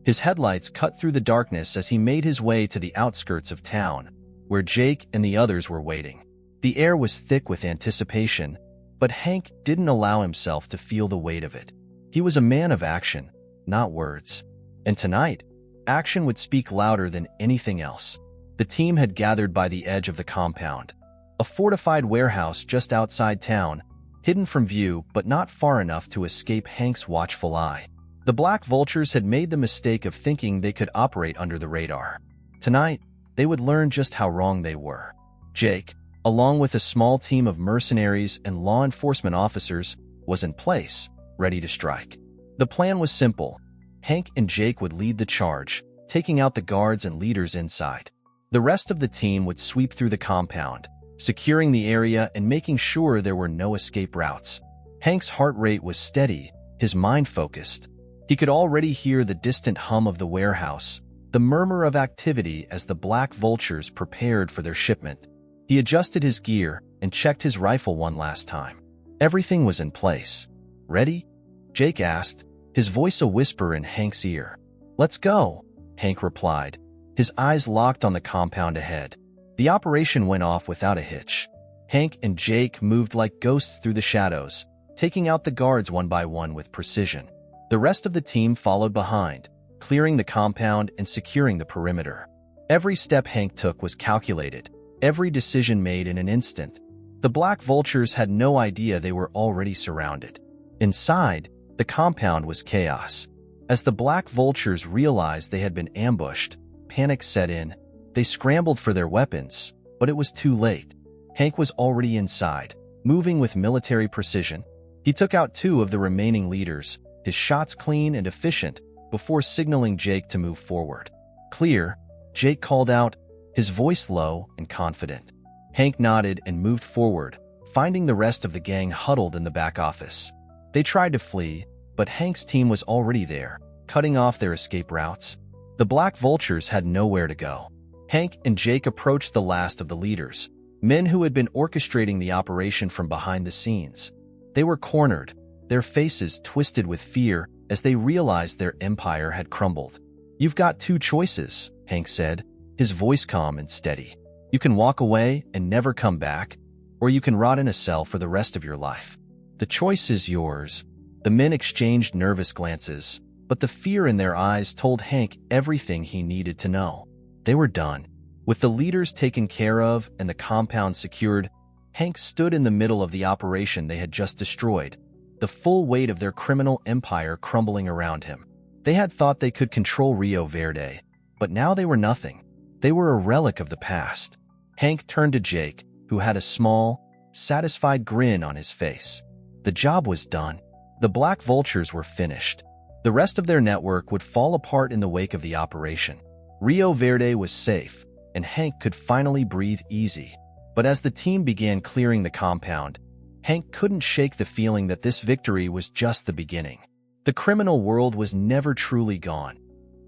His headlights cut through the darkness as he made his way to the outskirts of town, where Jake and the others were waiting. The air was thick with anticipation, but Hank didn't allow himself to feel the weight of it. He was a man of action, not words. And tonight, action would speak louder than anything else. The team had gathered by the edge of the compound, a fortified warehouse just outside town, hidden from view but not far enough to escape Hank's watchful eye. The black vultures had made the mistake of thinking they could operate under the radar. Tonight, they would learn just how wrong they were. Jake, along with a small team of mercenaries and law enforcement officers, was in place, ready to strike. The plan was simple. Hank and Jake would lead the charge, taking out the guards and leaders inside. The rest of the team would sweep through the compound, securing the area and making sure there were no escape routes. Hank's heart rate was steady, his mind focused. He could already hear the distant hum of the warehouse, the murmur of activity as the black vultures prepared for their shipment. He adjusted his gear and checked his rifle one last time. Everything was in place. "Ready?" Jake asked, his voice a whisper in Hank's ear. "Let's go," Hank replied, his eyes locked on the compound ahead. The operation went off without a hitch. Hank and Jake moved like ghosts through the shadows, taking out the guards one by one with precision. The rest of the team followed behind, clearing the compound and securing the perimeter. Every step Hank took was calculated, every decision made in an instant. The black vultures had no idea they were already surrounded. Inside, the compound was chaos. As the black vultures realized they had been ambushed, panic set in. They scrambled for their weapons, but it was too late. Hank was already inside, moving with military precision. He took out 2 of the remaining leaders, his shots clean and efficient, before signaling Jake to move forward. "Clear," Jake called out, his voice low and confident. Hank nodded and moved forward, finding the rest of the gang huddled in the back office. They tried to flee, but Hank's team was already there, cutting off their escape routes. The black vultures had nowhere to go. Hank and Jake approached the last of the leaders, men who had been orchestrating the operation from behind the scenes. They were cornered, their faces twisted with fear as they realized their empire had crumbled. "You've got 2 choices," Hank said, his voice calm and steady. "You can walk away and never come back, or you can rot in a cell for the rest of your life. The choice is yours." The men exchanged nervous glances, but the fear in their eyes told Hank everything he needed to know. They were done. With the leaders taken care of and the compound secured, Hank stood in the middle of the operation they had just destroyed, the full weight of their criminal empire crumbling around him. They had thought they could control Rio Verde, but now they were nothing. They were a relic of the past. Hank turned to Jake, who had a small, satisfied grin on his face. The job was done. The black vultures were finished. The rest of their network would fall apart in the wake of the operation. Rio Verde was safe, and Hank could finally breathe easy. But as the team began clearing the compound, Hank couldn't shake the feeling that this victory was just the beginning. The criminal world was never truly gone.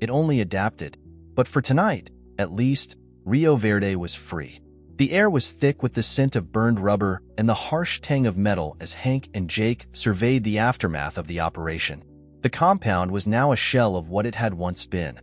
It only adapted. But for tonight, at least, Rio Verde was free. The air was thick with the scent of burned rubber and the harsh tang of metal as Hank and Jake surveyed the aftermath of the operation. The compound was now a shell of what it had once been,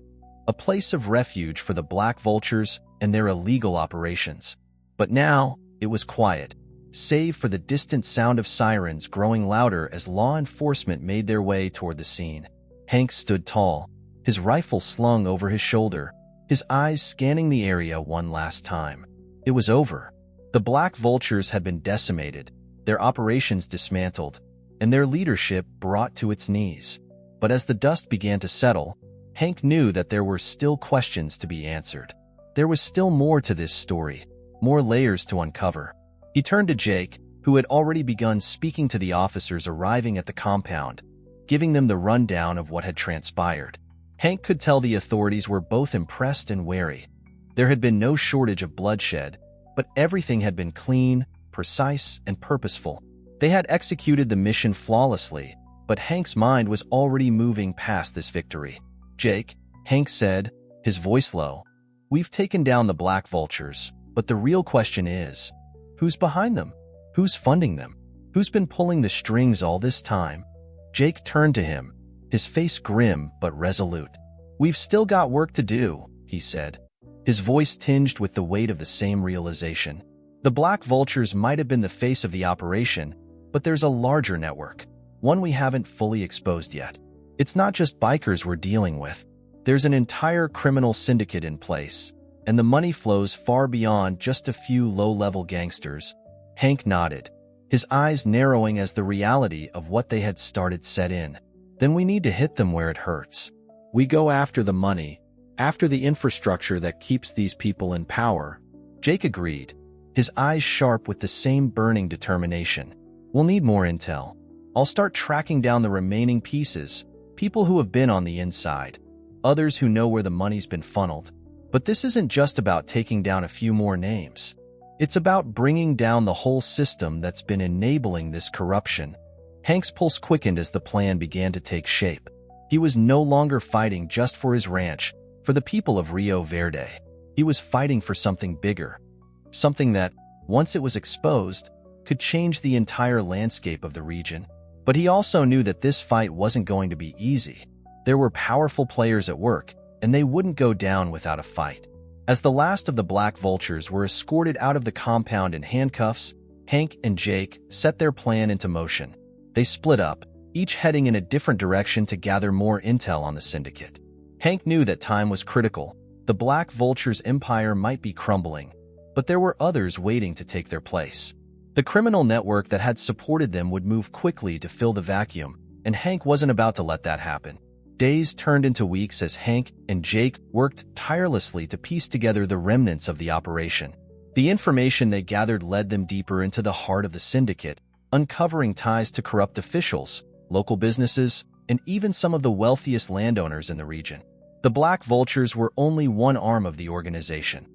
a place of refuge for the black vultures and their illegal operations. But now, it was quiet, save for the distant sound of sirens growing louder as law enforcement made their way toward the scene. Hank stood tall, his rifle slung over his shoulder, his eyes scanning the area one last time. It was over. The black vultures had been decimated, their operations dismantled, and their leadership brought to its knees. But as the dust began to settle, Hank knew that there were still questions to be answered. There was still more to this story, more layers to uncover. He turned to Jake, who had already begun speaking to the officers arriving at the compound, giving them the rundown of what had transpired. Hank could tell the authorities were both impressed and wary. There had been no shortage of bloodshed, but everything had been clean, precise, and purposeful. They had executed the mission flawlessly, but Hank's mind was already moving past this victory. "Jake," Hank said, his voice low, "we've taken down the black vultures, but the real question is, who's behind them? Who's funding them? Who's been pulling the strings all this time?" Jake turned to him, his face grim but resolute. "We've still got work to do," he said, his voice tinged with the weight of the same realization. "The black vultures might have been the face of the operation, but there's a larger network, one we haven't fully exposed yet. It's not just bikers we're dealing with. There's an entire criminal syndicate in place, and the money flows far beyond just a few low-level gangsters." Hank nodded, his eyes narrowing as the reality of what they had started set in. "Then we need to hit them where it hurts. We go after the money, after the infrastructure that keeps these people in power." Jake agreed, his eyes sharp with the same burning determination. "We'll need more intel. I'll start tracking down the remaining pieces, people who have been on the inside, others who know where the money's been funneled. But this isn't just about taking down a few more names. It's about bringing down the whole system that's been enabling this corruption." Hank's pulse quickened as the plan began to take shape. He was no longer fighting just for his ranch, for the people of Rio Verde. He was fighting for something bigger, something that, once it was exposed, could change the entire landscape of the region. But he also knew that this fight wasn't going to be easy. There were powerful players at work, and they wouldn't go down without a fight. As the last of the black vultures were escorted out of the compound in handcuffs, Hank and Jake set their plan into motion. They split up, each heading in a different direction to gather more intel on the syndicate. Hank knew that time was critical. The black vulture's empire might be crumbling, but there were others waiting to take their place. The criminal network that had supported them would move quickly to fill the vacuum, and Hank wasn't about to let that happen. Days turned into weeks as Hank and Jake worked tirelessly to piece together the remnants of the operation. The information they gathered led them deeper into the heart of the syndicate, uncovering ties to corrupt officials, local businesses, and even some of the wealthiest landowners in the region. The Black Vultures were only one arm of the organization,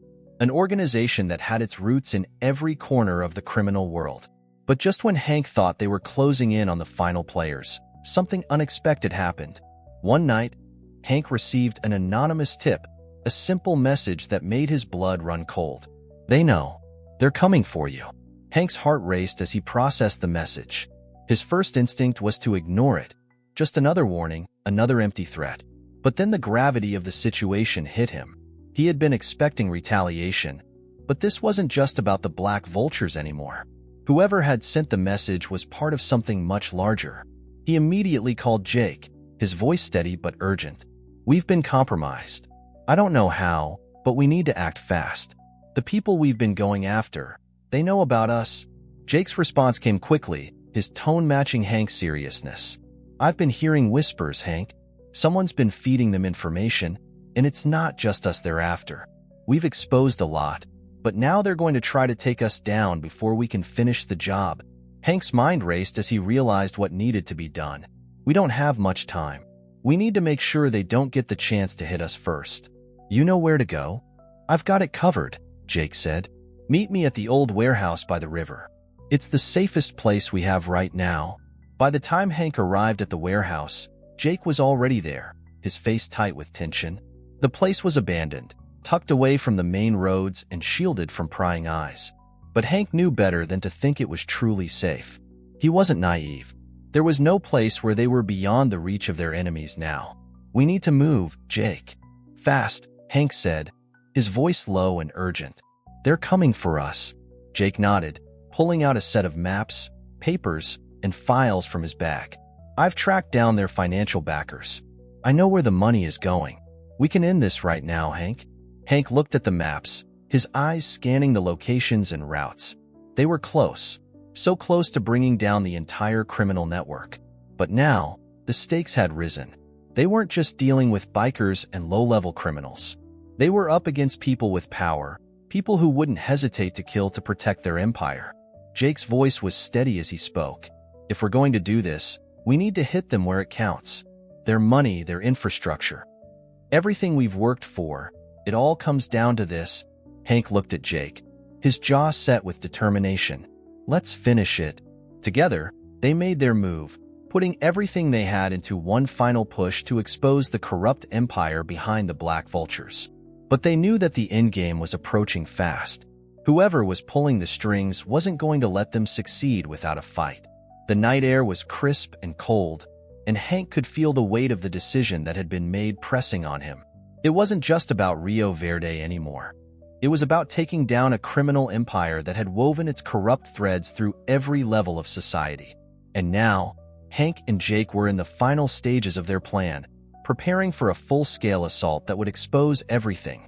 an organization that had its roots in every corner of the criminal world. But just when Hank thought they were closing in on the final players, something unexpected happened. One night, Hank received an anonymous tip, a simple message that made his blood run cold. "They know. They're coming for you." Hank's heart raced as he processed the message. His first instinct was to ignore it. Just another warning, another empty threat. But then the gravity of the situation hit him. He had been expecting retaliation, but this wasn't just about the Black Vultures anymore. Whoever had sent the message was part of something much larger. He immediately called Jake, his voice steady but urgent. "We've been compromised. I don't know how, but we need to act fast. The people we've been going after, they know about us." Jake's response came quickly, his tone matching Hank's seriousness. "I've been hearing whispers, Hank. Someone's been feeding them information, and it's not just us they're after. We've exposed a lot, but now they're going to try to take us down before we can finish the job." Hank's mind raced as he realized what needed to be done. "We don't have much time. We need to make sure they don't get the chance to hit us first." "You know where to go?" "I've got it covered," Jake said. "Meet me at the old warehouse by the river. It's the safest place we have right now." By the time Hank arrived at the warehouse, Jake was already there, his face tight with tension. The place was abandoned, tucked away from the main roads and shielded from prying eyes. But Hank knew better than to think it was truly safe. He wasn't naive. There was no place where they were beyond the reach of their enemies now. "We need to move, Jake." "Fast," Hank said, his voice low and urgent. "They're coming for us." Jake nodded, pulling out a set of maps, papers, and files from his bag. "I've tracked down their financial backers. I know where the money is going. We can end this right now, Hank." Hank looked at the maps, his eyes scanning the locations and routes. They were close, so close to bringing down the entire criminal network. But now, the stakes had risen. They weren't just dealing with bikers and low-level criminals. They were up against people with power, people who wouldn't hesitate to kill to protect their empire. Jake's voice was steady as he spoke. "If we're going to do this, we need to hit them where it counts. Their money, their infrastructure. Everything we've worked for, it all comes down to this." Hank looked at Jake, his jaw set with determination. "Let's finish it." Together, they made their move, putting everything they had into one final push to expose the corrupt empire behind the Black Vultures. But they knew that the endgame was approaching fast. Whoever was pulling the strings wasn't going to let them succeed without a fight. The night air was crisp and cold, and Hank could feel the weight of the decision that had been made pressing on him. It wasn't just about Rio Verde anymore. It was about taking down a criminal empire that had woven its corrupt threads through every level of society. And now, Hank and Jake were in the final stages of their plan, preparing for a full-scale assault that would expose everything.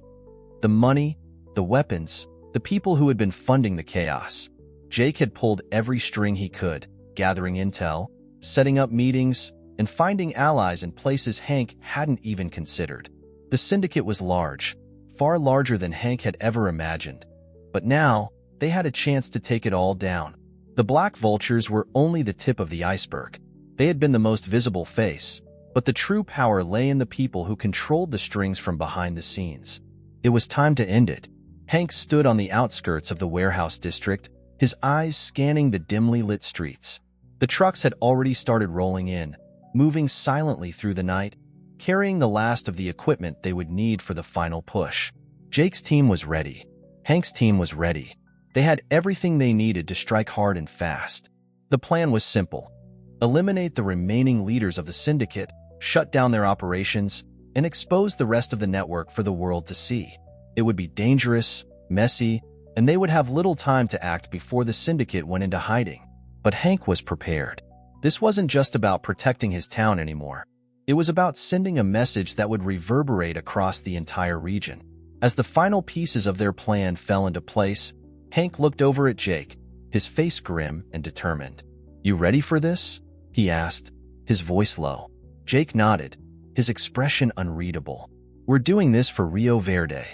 The money, the weapons, the people who had been funding the chaos. Jake had pulled every string he could, gathering intel, setting up meetings, and finding allies in places Hank hadn't even considered. The syndicate was large, far larger than Hank had ever imagined. But now, they had a chance to take it all down. The Black Vultures were only the tip of the iceberg. They had been the most visible face, but the true power lay in the people who controlled the strings from behind the scenes. It was time to end it. Hank stood on the outskirts of the warehouse district, his eyes scanning the dimly lit streets. The trucks had already started rolling in, moving silently through the night, carrying the last of the equipment they would need for the final push. Jake's team was ready. Hank's team was ready. They had everything they needed to strike hard and fast. The plan was simple. Eliminate the remaining leaders of the syndicate, shut down their operations, and expose the rest of the network for the world to see. It would be dangerous, messy, and they would have little time to act before the syndicate went into hiding. But Hank was prepared. This wasn't just about protecting his town anymore. It was about sending a message that would reverberate across the entire region. As the final pieces of their plan fell into place, Hank looked over at Jake, his face grim and determined. "You ready for this?" he asked, his voice low. Jake nodded, his expression unreadable. "We're doing this for Rio Verde,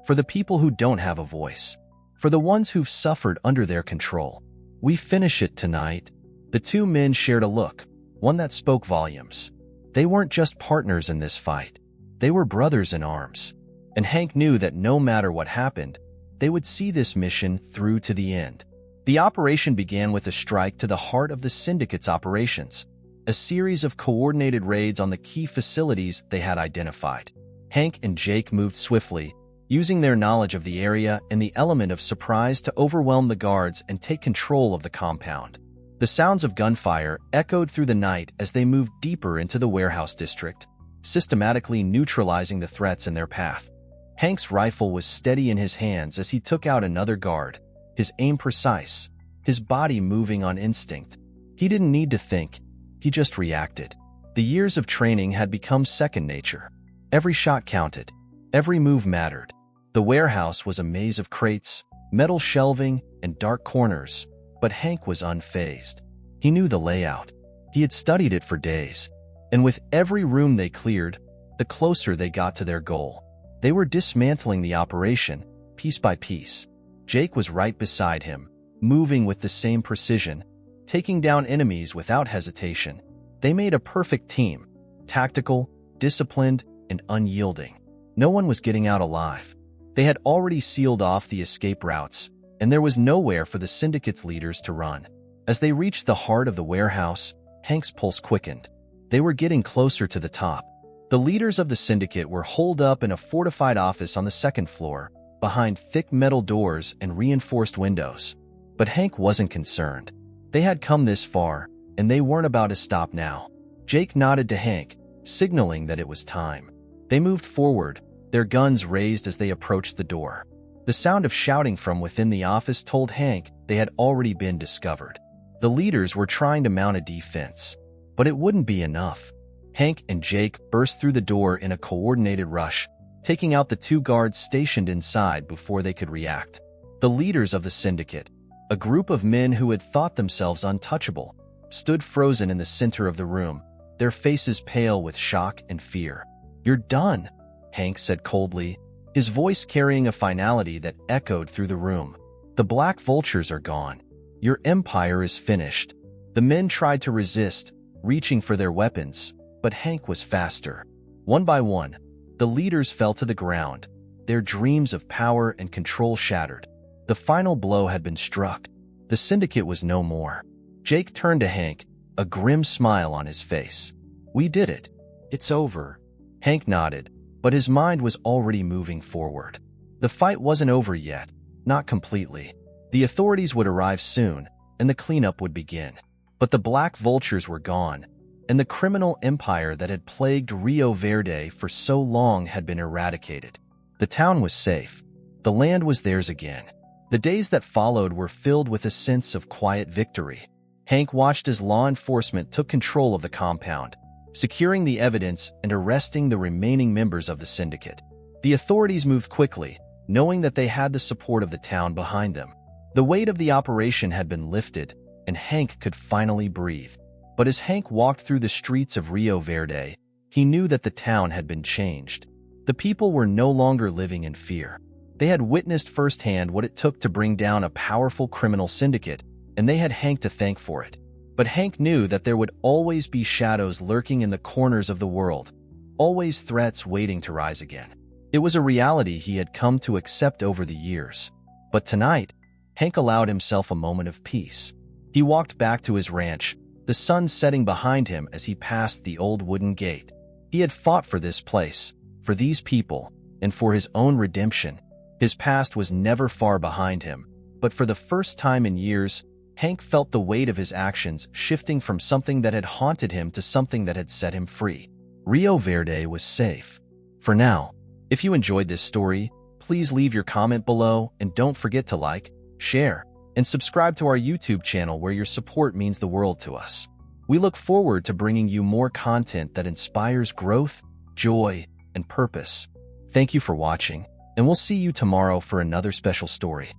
for the people who don't have a voice, for the ones who've suffered under their control. We finish it tonight." The two men shared a look, one that spoke volumes. They weren't just partners in this fight. They were brothers in arms. And Hank knew that no matter what happened, they would see this mission through to the end. The operation began with a strike to the heart of the syndicate's operations, a series of coordinated raids on the key facilities they had identified. Hank and Jake moved swiftly, using their knowledge of the area and the element of surprise to overwhelm the guards and take control of the compound. The sounds of gunfire echoed through the night as they moved deeper into the warehouse district, systematically neutralizing the threats in their path. Hank's rifle was steady in his hands as he took out another guard, his aim precise, his body moving on instinct. He didn't need to think, he just reacted. The years of training had become second nature. Every shot counted, every move mattered. The warehouse was a maze of crates, metal shelving, and dark corners, but Hank was unfazed. He knew the layout. He had studied it for days, and with every room they cleared, the closer they got to their goal. They were dismantling the operation, piece by piece. Jake was right beside him, moving with the same precision, taking down enemies without hesitation. They made a perfect team, tactical, disciplined, and unyielding. No one was getting out alive. They had already sealed off the escape routes, and there was nowhere for the syndicate's leaders to run. As they reached the heart of the warehouse, Hank's pulse quickened. They were getting closer to the top. The leaders of the syndicate were holed up in a fortified office on the second floor, behind thick metal doors and reinforced windows. But Hank wasn't concerned. They had come this far, and they weren't about to stop now. Jake nodded to Hank, signaling that it was time. They moved forward, their guns raised as they approached the door. The sound of shouting from within the office told Hank they had already been discovered. The leaders were trying to mount a defense, but it wouldn't be enough. Hank and Jake burst through the door in a coordinated rush, taking out the two guards stationed inside before they could react. The leaders of the syndicate, a group of men who had thought themselves untouchable, stood frozen in the center of the room, their faces pale with shock and fear. "You're done," Hank said coldly, his voice carrying a finality that echoed through the room. "The Black Vultures are gone. Your empire is finished." The men tried to resist, reaching for their weapons, but Hank was faster. One by one, the leaders fell to the ground, their dreams of power and control shattered. The final blow had been struck. The syndicate was no more. Jake turned to Hank, a grim smile on his face. "We did it. It's over." Hank nodded, but his mind was already moving forward. The fight wasn't over yet, not completely. The authorities would arrive soon, and the cleanup would begin. But the black vultures were gone, and the criminal empire that had plagued Rio Verde for so long had been eradicated. The town was safe. The land was theirs again. The days that followed were filled with a sense of quiet victory. Hank watched as law enforcement took control of the compound, securing the evidence and arresting the remaining members of the syndicate. The authorities moved quickly, knowing that they had the support of the town behind them. The weight of the operation had been lifted, and Hank could finally breathe. But as Hank walked through the streets of Rio Verde, he knew that the town had been changed. The people were no longer living in fear. They had witnessed firsthand what it took to bring down a powerful criminal syndicate, and they had Hank to thank for it. But Hank knew that there would always be shadows lurking in the corners of the world, always threats waiting to rise again. It was a reality he had come to accept over the years. But tonight, Hank allowed himself a moment of peace. He walked back to his ranch, the sun setting behind him as he passed the old wooden gate. He had fought for this place, for these people, and for his own redemption. His past was never far behind him, but for the first time in years, Hank felt the weight of his actions shifting from something that had haunted him to something that had set him free. Rio Verde was safe. For now. If you enjoyed this story, please leave your comment below and don't forget to like, share, and subscribe to our YouTube channel where your support means the world to us. We look forward to bringing you more content that inspires growth, joy, and purpose. Thank you for watching, and we'll see you tomorrow for another special story.